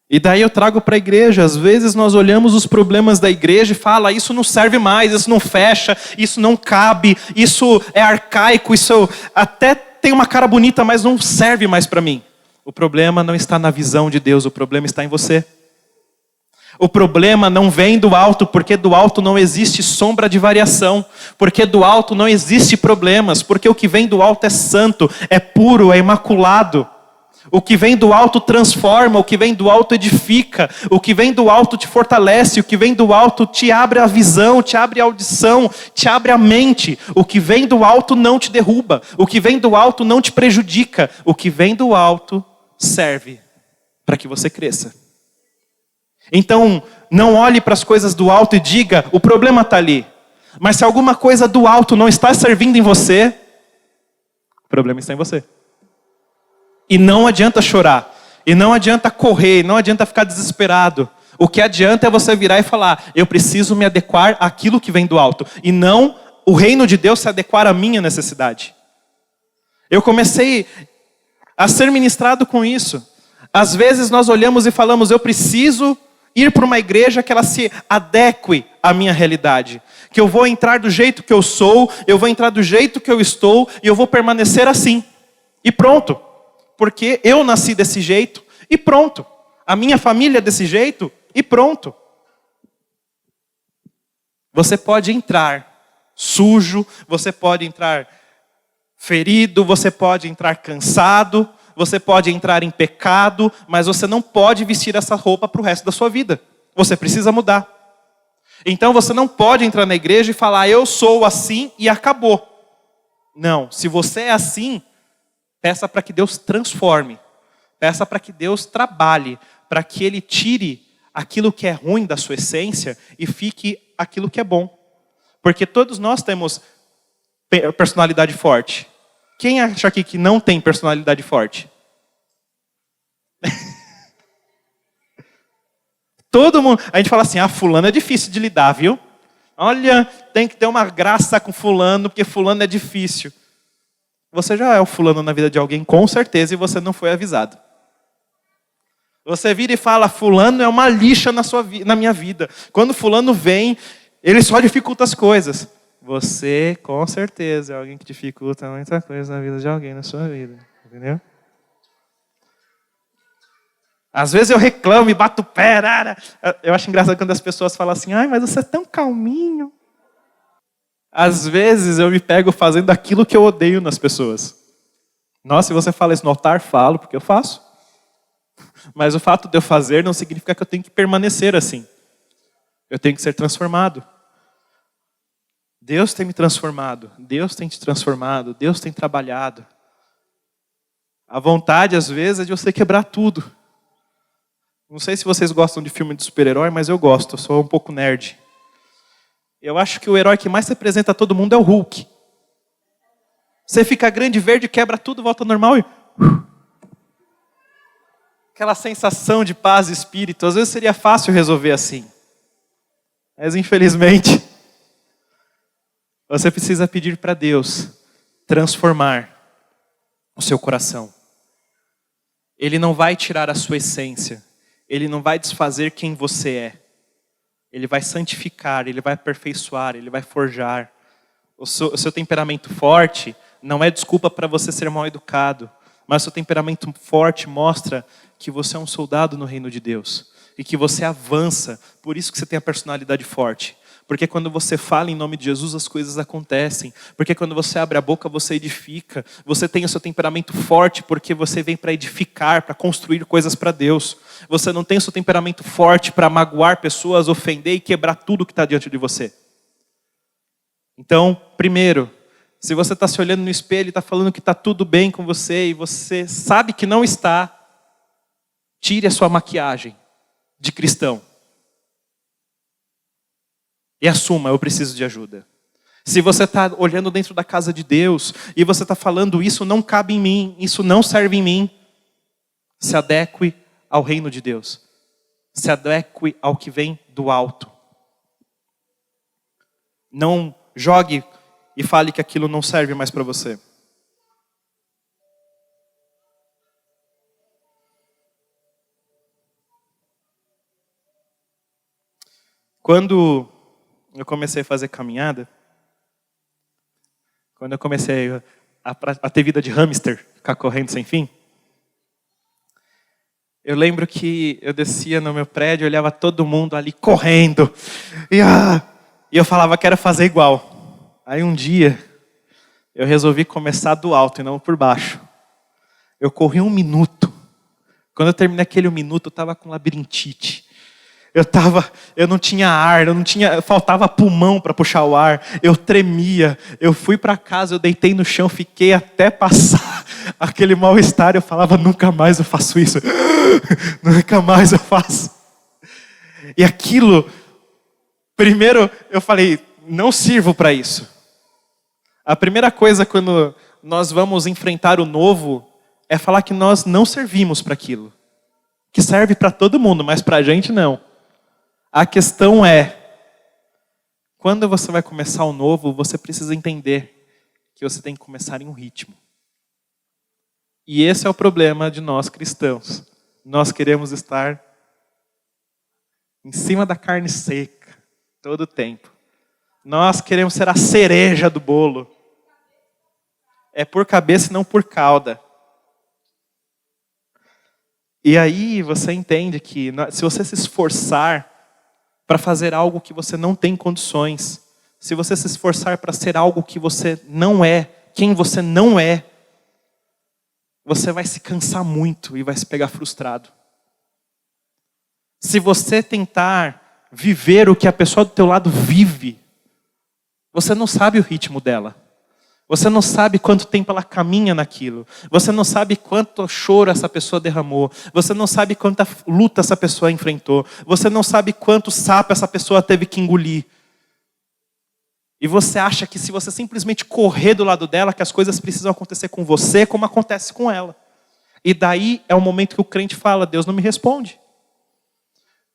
E daí eu trago para a igreja. Às vezes nós olhamos os problemas da igreja e fala, isso não serve mais, isso não fecha, isso não cabe, isso é arcaico, isso até tem uma cara bonita, mas não serve mais para mim. O problema não está na visão de Deus, o problema está em você. O problema não vem do alto, porque do alto não existe sombra de variação, porque do alto não existe problemas, porque o que vem do alto é santo, é puro, é imaculado. O que vem do alto transforma, o que vem do alto edifica, o que vem do alto te fortalece, o que vem do alto te abre a visão, te abre a audição, te abre a mente. O que vem do alto não te derruba, o que vem do alto não te prejudica, o que vem do alto serve para que você cresça. Então, não olhe para as coisas do alto e diga, o problema está ali. Mas se alguma coisa do alto não está servindo em você, o problema está em você. E não adianta chorar, e não adianta correr, não adianta ficar desesperado. O que adianta é você virar e falar, eu preciso me adequar àquilo que vem do alto. E não o reino de Deus se adequar à minha necessidade. Eu comecei a ser ministrado com isso. Às vezes nós olhamos e falamos, eu preciso ir para uma igreja que ela se adeque à minha realidade. Que eu vou entrar do jeito que eu sou, eu vou entrar do jeito que eu estou, e eu vou permanecer assim. E pronto. Porque eu nasci desse jeito, e pronto. A minha família é desse jeito, e pronto. Você pode entrar sujo, você pode entrar ferido, você pode entrar cansado, você pode entrar em pecado, mas você não pode vestir essa roupa para o resto da sua vida. Você precisa mudar. Então você não pode entrar na igreja e falar, eu sou assim e acabou. Não, se você é assim, peça para que Deus transforme. Peça para que Deus trabalhe, para que Ele tire aquilo que é ruim da sua essência e fique aquilo que é bom. Porque todos nós temos personalidade forte. Quem acha aqui que não tem personalidade forte? Todo mundo. A gente fala assim, fulano é difícil de lidar, viu? Olha, tem que ter uma graça com fulano, porque fulano é difícil. Você já é o fulano na vida de alguém, com certeza, e você não foi avisado. Você vira e fala, fulano é uma lixa na minha vida. Quando fulano vem, ele só dificulta as coisas. Você, com certeza, é alguém que dificulta muita coisa na vida de alguém, na sua vida. Entendeu? Às vezes eu reclamo e bato o pé. Eu acho engraçado quando as pessoas falam assim, ai, mas você é tão calminho. Às vezes eu me pego fazendo aquilo que eu odeio nas pessoas. Nossa, se você fala isso no altar, falo, porque eu faço. Mas o fato de eu fazer não significa que eu tenho que permanecer assim. Eu tenho que ser transformado. Deus tem me transformado, Deus tem te transformado, Deus tem trabalhado. A vontade, às vezes, é de você quebrar tudo. Não sei se vocês gostam de filme de super-herói, mas eu gosto, eu sou um pouco nerd. Eu acho que o herói que mais representa todo mundo é o Hulk. Você fica grande, verde, quebra tudo, volta ao normal e... Aquela sensação de paz e espírito. Às vezes seria fácil resolver assim. Mas infelizmente... Você precisa pedir para Deus transformar o seu coração. Ele não vai tirar a sua essência. Ele não vai desfazer quem você é. Ele vai santificar, Ele vai aperfeiçoar, Ele vai forjar. O seu temperamento forte não é desculpa para você ser mal educado. Mas o seu temperamento forte mostra que você é um soldado no reino de Deus. E que você avança. Por isso que você tem a personalidade forte. Porque quando você fala em nome de Jesus, as coisas acontecem. Porque quando você abre a boca, você edifica. Você tem o seu temperamento forte porque você vem para edificar, para construir coisas para Deus. Você não tem o seu temperamento forte para magoar pessoas, ofender e quebrar tudo que está diante de você. Então, primeiro, se você está se olhando no espelho e está falando que está tudo bem com você e você sabe que não está, tire a sua maquiagem de cristão. E assuma, eu preciso de ajuda. Se você está olhando dentro da casa de Deus e você está falando, isso não cabe em mim, isso não serve em mim, se adeque ao reino de Deus. Se adeque ao que vem do alto. Não jogue e fale que aquilo não serve mais para você. Quando eu comecei a fazer caminhada, quando eu comecei a ter vida de hamster, ficar correndo sem fim, eu lembro que eu descia no meu prédio, olhava todo mundo ali correndo, e eu falava que era fazer igual. Aí um dia, eu resolvi começar do alto e não por baixo. Eu corri 1 minuto. Quando eu terminei aquele 1 minuto, eu estava com labirintite. Eu não tinha ar, faltava pulmão para puxar o ar, eu tremia, eu fui para casa, eu deitei no chão, fiquei até passar aquele mal-estar, eu falava, nunca mais eu faço isso, nunca mais eu faço. E aquilo, primeiro eu falei, não sirvo para isso. A primeira coisa quando nós vamos enfrentar o novo, é falar que nós não servimos para aquilo. Que serve para todo mundo, mas para a gente não. A questão é, quando você vai começar o novo, você precisa entender que você tem que começar em um ritmo. E esse é o problema de nós cristãos. Nós queremos estar em cima da carne seca, todo o tempo. Nós queremos ser a cereja do bolo. É por cabeça e não por cauda. E aí você entende que se você se esforçar para fazer algo que você não tem condições, se você se esforçar para ser algo que você não é, quem você não é, você vai se cansar muito e vai se pegar frustrado. Se você tentar viver o que a pessoa do teu lado vive, você não sabe o ritmo dela. Você não sabe quanto tempo ela caminha naquilo. Você não sabe quanto choro essa pessoa derramou. Você não sabe quanta luta essa pessoa enfrentou. Você não sabe quanto sapo essa pessoa teve que engolir. E você acha que se você simplesmente correr do lado dela, que as coisas precisam acontecer com você como acontece com ela. E daí é o momento que o crente fala, Deus não me responde.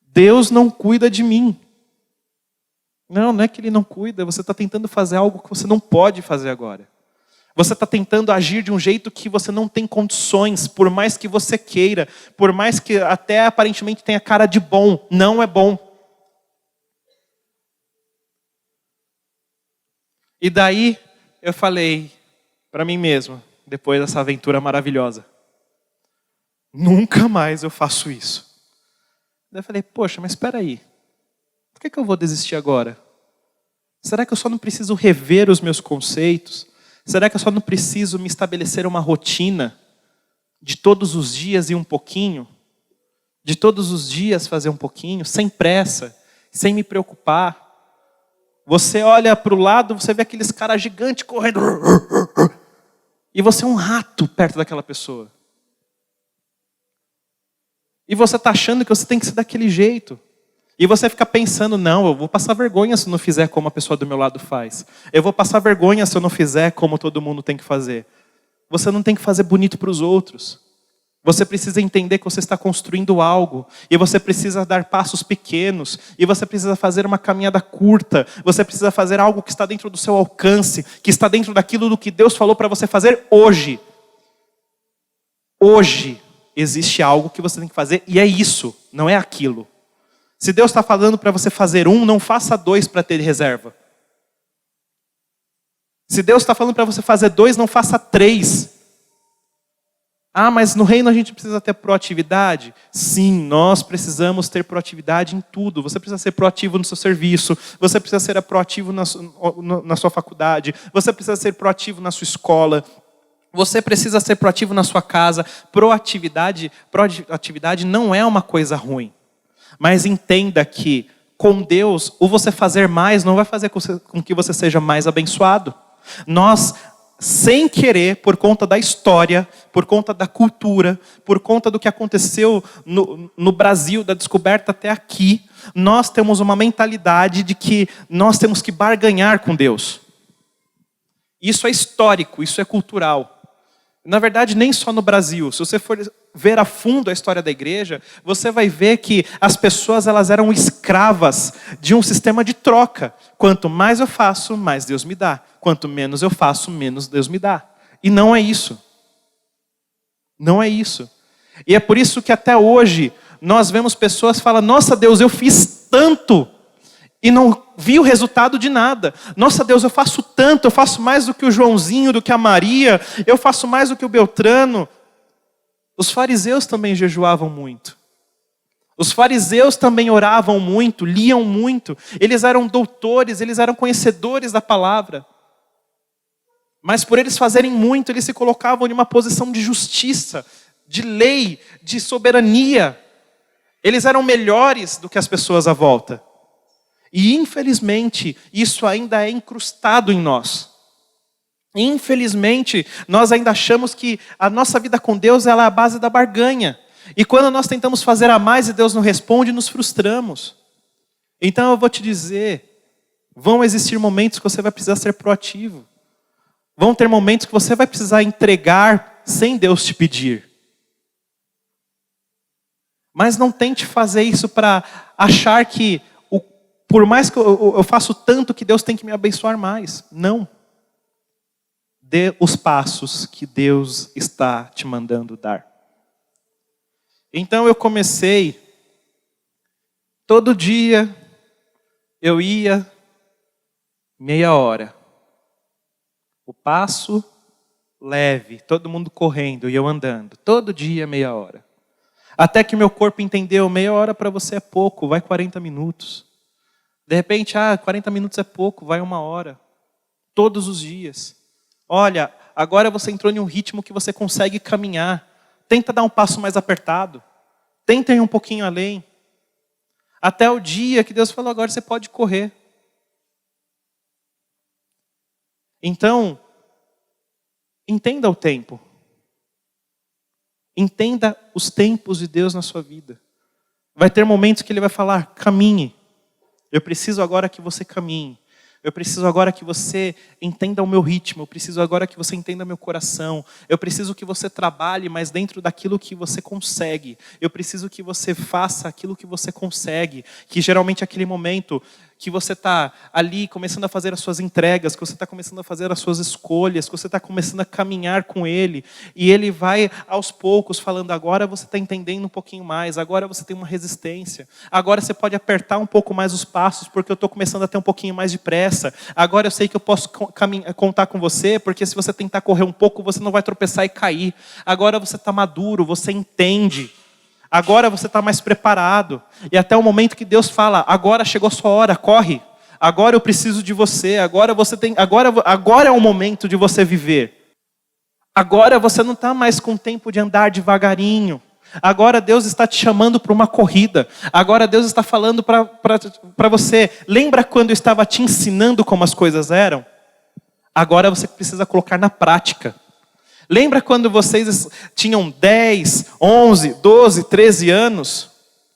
Deus não cuida de mim. Não é que ele não cuida, você está tentando fazer algo que você não pode fazer agora. Você está tentando agir de um jeito que você não tem condições, por mais que você queira, por mais que até aparentemente tenha cara de bom, não é bom. E daí eu falei para mim mesmo, depois dessa aventura maravilhosa, nunca mais eu faço isso. Daí eu falei, poxa, mas espera aí. Por que eu vou desistir agora? Será que eu só não preciso rever os meus conceitos? Será que eu só não preciso me estabelecer uma rotina de todos os dias ir um pouquinho? De todos os dias fazer um pouquinho, sem pressa, sem me preocupar? Você olha para o lado, você vê aqueles caras gigantes correndo. E você é um rato perto daquela pessoa. E você está achando que você tem que ser daquele jeito. E você fica pensando, não, eu vou passar vergonha se eu não fizer como a pessoa do meu lado faz. Eu vou passar vergonha se eu não fizer como todo mundo tem que fazer. Você não tem que fazer bonito para os outros. Você precisa entender que você está construindo algo. E você precisa dar passos pequenos. E você precisa fazer uma caminhada curta. Você precisa fazer algo que está dentro do seu alcance. Que está dentro daquilo do que Deus falou para você fazer hoje. Hoje existe algo que você tem que fazer. E é isso, não é aquilo. Se Deus está falando para você fazer 1, não faça 2 para ter reserva. Se Deus está falando para você fazer 2, não faça 3. Ah, mas no reino a gente precisa ter proatividade? Sim, nós precisamos ter proatividade em tudo. Você precisa ser proativo no seu serviço. Você precisa ser proativo na sua faculdade. Você precisa ser proativo na sua escola. Você precisa ser proativo na sua casa. Proatividade não é uma coisa ruim. Mas entenda que com Deus, o você fazer mais não vai fazer com que você seja mais abençoado. Nós, sem querer, por conta da história, por conta da cultura, por conta do que aconteceu no Brasil, da descoberta até aqui, nós temos uma mentalidade de que nós temos que barganhar com Deus. Isso é histórico, isso é cultural. Na verdade, nem só no Brasil. Se você for ver a fundo a história da igreja, você vai ver que as pessoas elas eram escravas de um sistema de troca. Quanto mais eu faço, mais Deus me dá. Quanto menos eu faço, menos Deus me dá. E não é isso. Não é isso. E é por isso que até hoje nós vemos pessoas que falam: nossa Deus, eu fiz tanto e não vi o resultado de nada. Nossa Deus, eu faço tanto, eu faço mais do que o Joãozinho, do que a Maria, eu faço mais do que o Beltrano. Os fariseus também jejuavam muito. Os fariseus também oravam muito, liam muito. Eles eram doutores, eles eram conhecedores da palavra. Mas por eles fazerem muito, eles se colocavam em uma posição de justiça, de lei, de soberania. Eles eram melhores do que as pessoas à volta. E infelizmente, isso ainda é incrustado em nós. Infelizmente, nós ainda achamos que a nossa vida com Deus ela é a base da barganha. E quando nós tentamos fazer a mais e Deus não responde, nos frustramos. Então eu vou te dizer, vão existir momentos que você vai precisar ser proativo. Vão ter momentos que você vai precisar entregar sem Deus te pedir. Mas não tente fazer isso para achar que por mais que eu faço tanto que Deus tem que me abençoar mais. Não. Dê os passos que Deus está te mandando dar. Então eu comecei, todo dia eu ia meia hora. O passo leve, todo mundo correndo e eu andando. Todo dia meia hora. Até que meu corpo entendeu, meia hora para você é pouco, vai 40 minutos. De repente, 40 minutos é pouco, vai 1 hora. Todos os dias. Olha, agora você entrou em um ritmo que você consegue caminhar. Tenta dar um passo mais apertado. Tenta ir um pouquinho além. Até o dia que Deus falou, agora você pode correr. Então, entenda o tempo. Entenda os tempos de Deus na sua vida. Vai ter momentos que Ele vai falar, caminhe. Eu preciso agora que você caminhe. Eu preciso agora que você entenda o meu ritmo. Eu preciso agora que você entenda meu coração. Eu preciso que você trabalhe, mas dentro daquilo que você consegue. Eu preciso que você faça aquilo que você consegue. Que geralmente é aquele momento que você está ali começando a fazer as suas entregas, que você está começando a fazer as suas escolhas, que você está começando a caminhar com Ele. E Ele vai aos poucos falando, agora você está entendendo um pouquinho mais, agora você tem uma resistência. Agora você pode apertar um pouco mais os passos, porque eu estou começando a ter um pouquinho mais de pressa. Agora eu sei que eu posso contar com você, porque se você tentar correr um pouco, você não vai tropeçar e cair. Agora você está maduro, você entende. Agora você está mais preparado. E até o momento que Deus fala, agora chegou a sua hora, corre. Agora eu preciso de você. Agora é o momento de você viver. Agora você não está mais com tempo de andar devagarinho. Agora Deus está te chamando para uma corrida. Agora Deus está falando para você. Lembra quando eu estava te ensinando como as coisas eram? Agora você precisa colocar na prática. Lembra quando vocês tinham 10, 11, 12, 13 anos?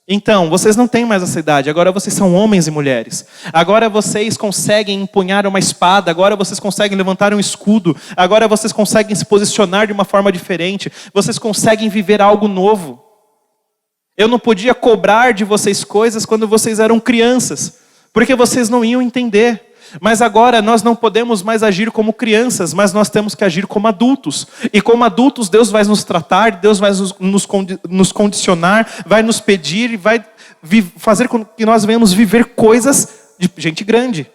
Então, vocês não têm mais essa idade. Agora vocês são homens e mulheres. Agora vocês conseguem empunhar uma espada. Agora vocês conseguem levantar um escudo. Agora vocês conseguem se posicionar de uma forma diferente. Vocês conseguem viver algo novo. Eu não podia cobrar de vocês coisas quando vocês eram crianças, porque vocês não iam entender. Mas agora nós não podemos mais agir como crianças, mas nós temos que agir como adultos. E como adultos Deus vai nos tratar, Deus vai nos condicionar, vai nos pedir e vai fazer com que nós venhamos viver coisas de gente grande.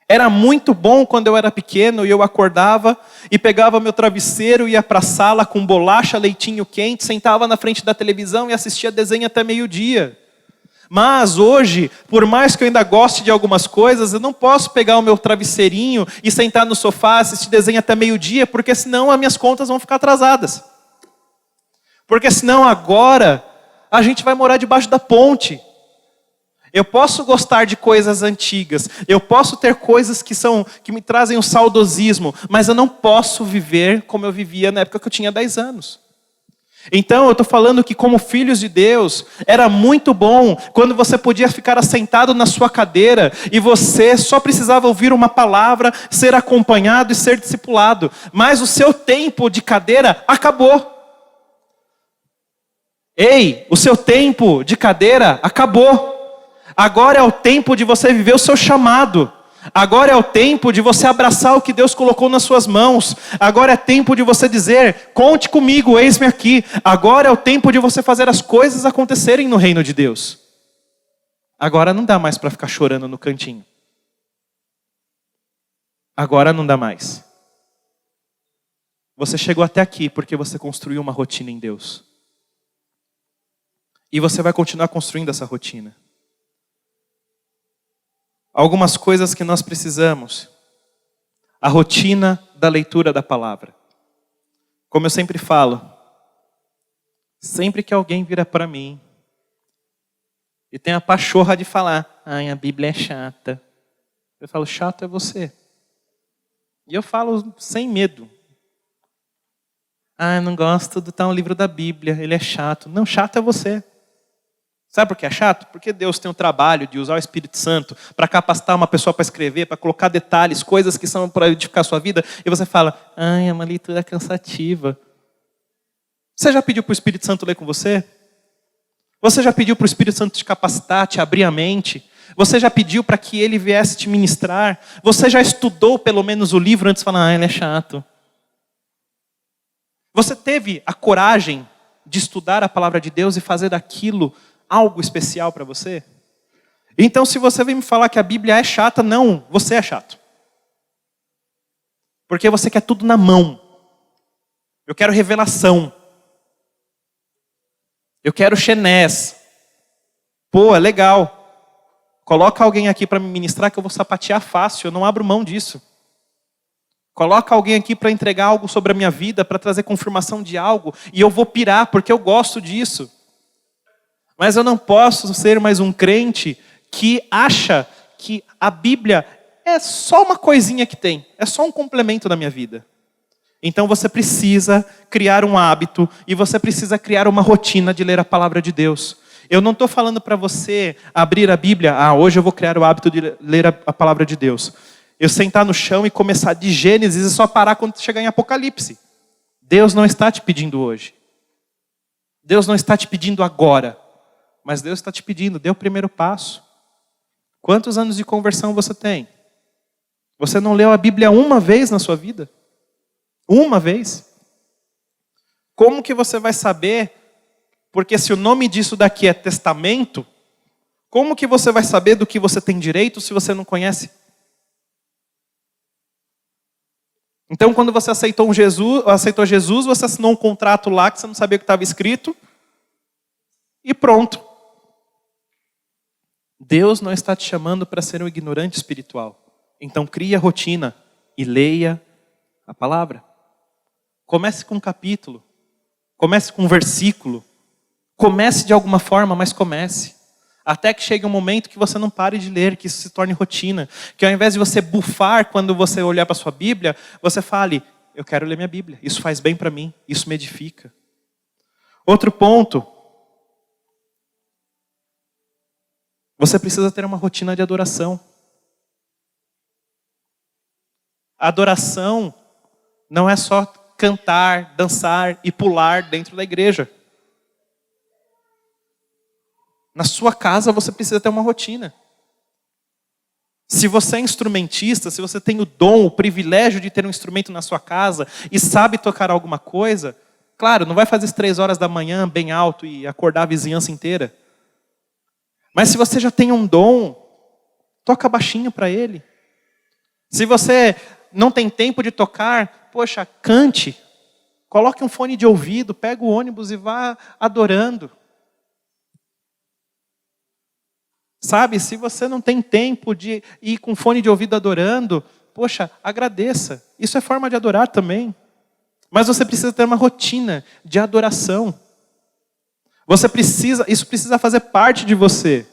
Era muito bom quando eu era pequeno e eu acordava e pegava meu travesseiro, ia para a sala com bolacha, leitinho quente, sentava na frente da televisão e assistia desenho até meio-dia. Mas hoje, por mais que eu ainda goste de algumas coisas, eu não posso pegar o meu travesseirinho e sentar no sofá, assistir desenho até meio-dia, porque senão as minhas contas vão ficar atrasadas. Porque senão agora a gente vai morar debaixo da ponte. Eu posso gostar de coisas antigas, eu posso ter coisas que me trazem um saudosismo, mas eu não posso viver como eu vivia na época que eu tinha 10 anos. Então eu estou falando que como filhos de Deus, era muito bom quando você podia ficar assentado na sua cadeira e você só precisava ouvir uma palavra, ser acompanhado e ser discipulado. Mas o seu tempo de cadeira acabou. Ei, o seu tempo de cadeira acabou. Agora é o tempo de você viver o seu chamado. Agora é o tempo de você abraçar o que Deus colocou nas suas mãos. Agora é tempo de você dizer, conte comigo, eis-me aqui. Agora é o tempo de você fazer as coisas acontecerem no reino de Deus. Agora não dá mais para ficar chorando no cantinho. Agora não dá mais. Você chegou até aqui porque você construiu uma rotina em Deus. E você vai continuar construindo essa rotina. Algumas coisas que nós precisamos. A rotina da leitura da palavra. Como eu sempre falo, sempre que alguém vira para mim e tem a pachorra de falar, ai, a Bíblia é chata. Eu falo, chato é você. E eu falo sem medo. Ah, eu não gosto do tal livro da Bíblia, ele é chato. Não, chato é você. Sabe por que é chato? Porque Deus tem o trabalho de usar o Espírito Santo para capacitar uma pessoa para escrever, para colocar detalhes, coisas que são para edificar a sua vida, e você fala, ai, é uma leitura cansativa. Você já pediu para o Espírito Santo ler com você? Você já pediu para o Espírito Santo te capacitar, te abrir a mente? Você já pediu para que ele viesse te ministrar? Você já estudou pelo menos o livro antes de falar, ah, ele é chato? Você teve a coragem de estudar a palavra de Deus e fazer daquilo algo especial para você? Então, se você vem me falar que a Bíblia é chata, não, você é chato. Porque você quer tudo na mão. Eu quero revelação. Eu quero chenés. Pô, é legal. Coloca alguém aqui para me ministrar que eu vou sapatear fácil, eu não abro mão disso. Coloca alguém aqui para entregar algo sobre a minha vida, para trazer confirmação de algo, e eu vou pirar porque eu gosto disso. Mas eu não posso ser mais um crente que acha que a Bíblia é só uma coisinha que tem, é só um complemento da minha vida. Então você precisa criar um hábito e você precisa criar uma rotina de ler a palavra de Deus. Eu não estou falando para você abrir a Bíblia, hoje eu vou criar o hábito de ler a palavra de Deus. Eu sentar no chão e começar de Gênesis e só parar quando chegar em Apocalipse. Deus não está te pedindo hoje. Deus não está te pedindo agora. Mas Deus está te pedindo, dê o primeiro passo. Quantos anos de conversão você tem? Você não leu a Bíblia uma vez na sua vida? Uma vez? Como que você vai saber? Porque se o nome disso daqui é testamento, como que você vai saber do que você tem direito se você não conhece? Então, quando você aceitou Jesus, você assinou um contrato lá que você não sabia o que estava escrito. E pronto. Deus não está te chamando para ser um ignorante espiritual. Então crie a rotina e leia a palavra. Comece com um capítulo. Comece com um versículo. Comece de alguma forma, mas comece. Até que chegue um momento que você não pare de ler, que isso se torne rotina. Que ao invés de você bufar quando você olhar para a sua Bíblia, você fale, eu quero ler minha Bíblia. Isso faz bem para mim, isso me edifica. Outro ponto. Você precisa ter uma rotina de adoração. A adoração não é só cantar, dançar e pular dentro da igreja. Na sua casa você precisa ter uma rotina. Se você é instrumentista, se você tem o dom, o privilégio de ter um instrumento na sua casa e sabe tocar alguma coisa, claro, não vai fazer às 3 horas da manhã bem alto e acordar a vizinhança inteira. Mas se você já tem um dom, toca baixinho para ele. Se você não tem tempo de tocar, poxa, cante. Coloque um fone de ouvido, pega o ônibus e vá adorando. Sabe, se você não tem tempo de ir com fone de ouvido adorando, poxa, agradeça. Isso é forma de adorar também. Mas você precisa ter uma rotina de adoração. Isso precisa fazer parte de você.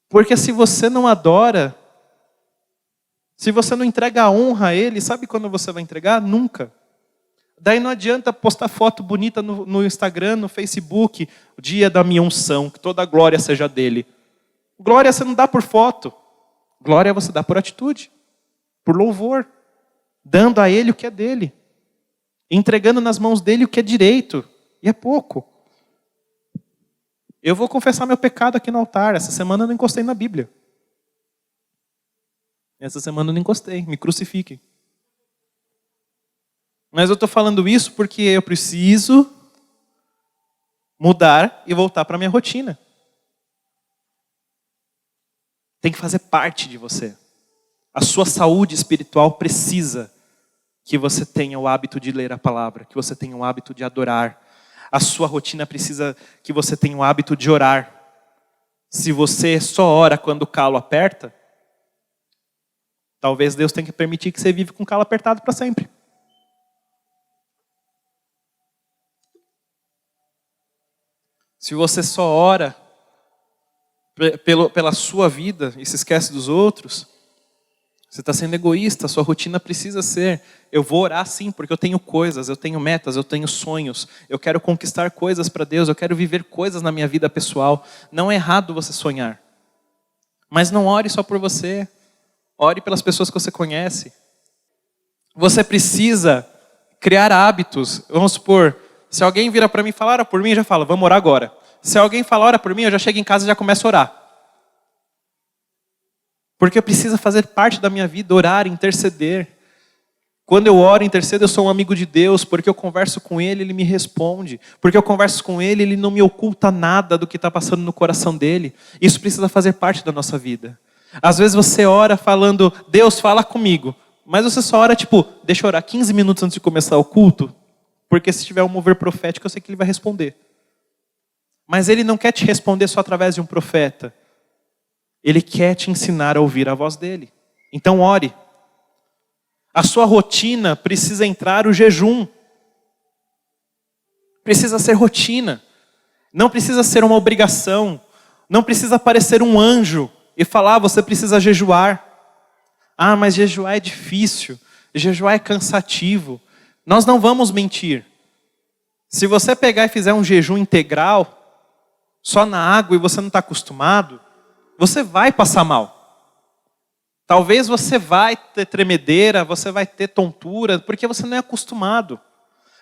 Porque se você não adora, se você não entrega a honra a Ele, sabe quando você vai entregar? Nunca. Daí não adianta postar foto bonita no Instagram, no Facebook, o dia da minha unção, que toda a glória seja dele. Glória você não dá por foto. Glória você dá por atitude, por louvor. Dando a ele o que é dele. Entregando nas mãos dele o que é direito. E é pouco. Eu vou confessar meu pecado aqui no altar. Essa semana eu não encostei na Bíblia. Essa semana eu não encostei. Me crucifiquem. Mas eu estou falando isso porque eu preciso mudar e voltar para a minha rotina. Tem que fazer parte de você. A sua saúde espiritual precisa que você tenha o hábito de ler a palavra, que você tenha o hábito de adorar. A sua rotina precisa que você tenha o hábito de orar. Se você só ora quando o calo aperta, talvez Deus tenha que permitir que você vive com o calo apertado para sempre. Se você só ora pela sua vida e se esquece dos outros, você está sendo egoísta. A sua rotina precisa ser: eu vou orar sim, porque eu tenho coisas, eu tenho metas, eu tenho sonhos, eu quero conquistar coisas para Deus, eu quero viver coisas na minha vida pessoal. Não é errado você sonhar. Mas não ore só por você. Ore pelas pessoas que você conhece. Você precisa criar hábitos. Vamos supor, se alguém vira para mim e fala, ora por mim, eu já falo, vamos orar agora. Se alguém fala, ora por mim, eu já chego em casa e já começo a orar. Porque precisa fazer parte da minha vida, orar, interceder. Quando eu oro e intercedo, eu sou um amigo de Deus, porque eu converso com Ele, Ele me responde. Porque eu converso com Ele, Ele não me oculta nada do que está passando no coração dEle. Isso precisa fazer parte da nossa vida. Às vezes você ora falando, Deus fala comigo. Mas você só ora deixa eu orar 15 minutos antes de começar o culto. Porque se tiver um mover profético, eu sei que Ele vai responder. Mas Ele não quer te responder só através de um profeta. Ele quer te ensinar a ouvir a voz dEle. Então ore. A sua rotina precisa entrar o jejum. Precisa ser rotina. Não precisa ser uma obrigação. Não precisa parecer um anjo e falar, você precisa jejuar. Ah, mas jejuar é difícil. Jejuar é cansativo. Nós não vamos mentir. Se você pegar e fizer um jejum integral, só na água, e você não está acostumado, você vai passar mal. Talvez você vai ter tremedeira, você vai ter tontura, porque você não é acostumado.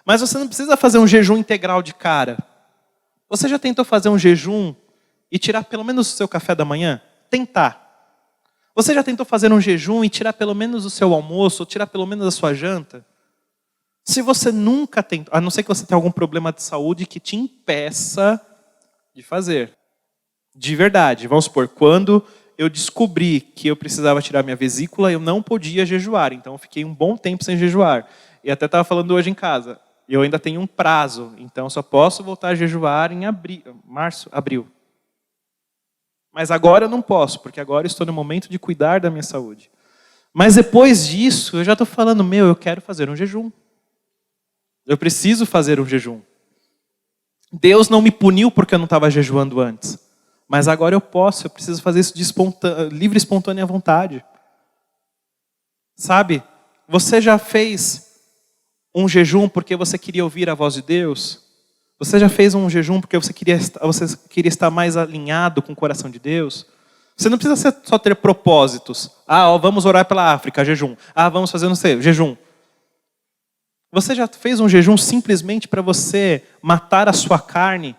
Mas você não precisa fazer um jejum integral de cara. Você já tentou fazer um jejum e tirar pelo menos o seu café da manhã? Tentar. Você já tentou fazer um jejum e tirar pelo menos o seu almoço, ou tirar pelo menos a sua janta? Se você nunca tentou, a não ser que você tenha algum problema de saúde que te impeça de fazer. De verdade, vamos supor, quando eu descobri que eu precisava tirar minha vesícula, eu não podia jejuar. Então eu fiquei um bom tempo sem jejuar. E até estava falando hoje em casa, eu ainda tenho um prazo, então só posso voltar a jejuar em abril. Mas agora eu não posso, porque agora eu estou no momento de cuidar da minha saúde. Mas depois disso, eu já estou falando, eu quero fazer um jejum. Eu preciso fazer um jejum. Deus não me puniu porque eu não estava jejuando antes. Mas agora eu preciso fazer isso de livre e espontânea vontade. Sabe, você já fez um jejum porque você queria ouvir a voz de Deus? Você já fez um jejum porque você queria estar mais alinhado com o coração de Deus? Você não precisa só ter propósitos. Vamos orar pela África, jejum. Vamos fazer, não sei, jejum. Você já fez um jejum simplesmente para você matar a sua carne?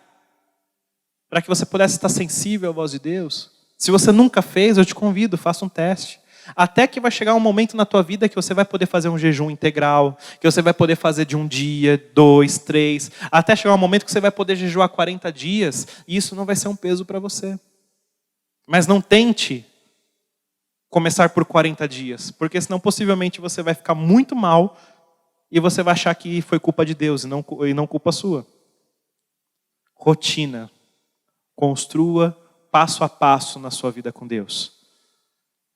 Para que você pudesse estar sensível à voz de Deus? Se você nunca fez, eu te convido, faça um teste. Até que vai chegar um momento na tua vida que você vai poder fazer um jejum integral, que você vai poder fazer de 1 dia, 2, 3, até chegar um momento que você vai poder jejuar 40 dias, e isso não vai ser um peso para você. Mas não tente começar por 40 dias, porque senão possivelmente você vai ficar muito mal e você vai achar que foi culpa de Deus e não culpa sua. Rotina. Construa passo a passo na sua vida com Deus.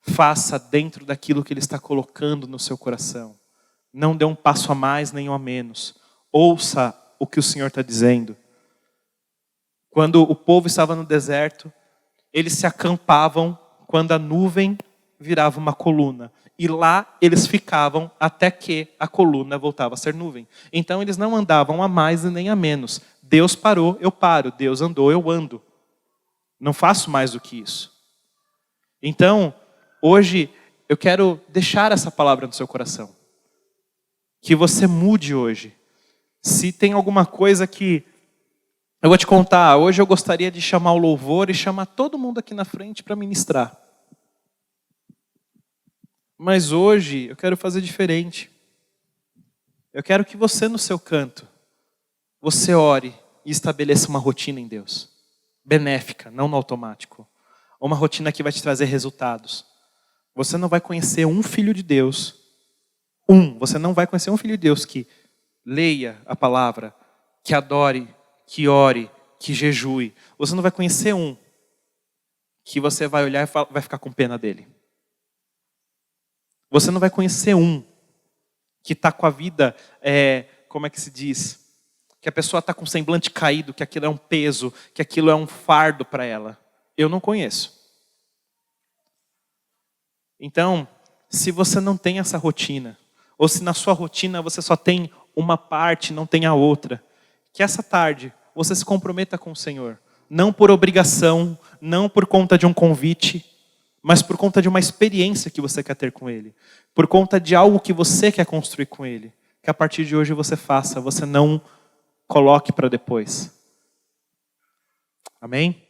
Faça dentro daquilo que Ele está colocando no seu coração. Não dê um passo a mais nem um a menos. Ouça o que o Senhor está dizendo. Quando o povo estava no deserto, eles se acampavam quando a nuvem virava uma coluna. E lá eles ficavam até que a coluna voltava a ser nuvem. Então eles não andavam a mais e nem a menos. Deus parou, eu paro. Deus andou, eu ando. Não faço mais do que isso. Então, hoje, eu quero deixar essa palavra no seu coração. Que você mude hoje. Se tem alguma coisa que eu vou te contar, hoje eu gostaria de chamar o louvor e chamar todo mundo aqui na frente para ministrar. Mas hoje eu quero fazer diferente. Eu quero que você no seu canto, você ore e estabeleça uma rotina em Deus. Benéfica, não no automático. Uma rotina que vai te trazer resultados. Você não vai conhecer um filho de Deus. Você não vai conhecer um filho de Deus que leia a palavra, que adore, que ore, que jejue. Você não vai conhecer um que você vai olhar e vai ficar com pena dele. Você não vai conhecer um que está com a vida, como é que se diz? Que a pessoa está com o semblante caído, que aquilo é um peso, que aquilo é um fardo para ela. Eu não conheço. Então, se você não tem essa rotina, ou se na sua rotina você só tem uma parte, não tem a outra, que essa tarde você se comprometa com o Senhor. Não por obrigação, não por conta de um convite, mas por conta de uma experiência que você quer ter com Ele. Por conta de algo que você quer construir com Ele. Que a partir de hoje você faça, você não coloque para depois. Amém?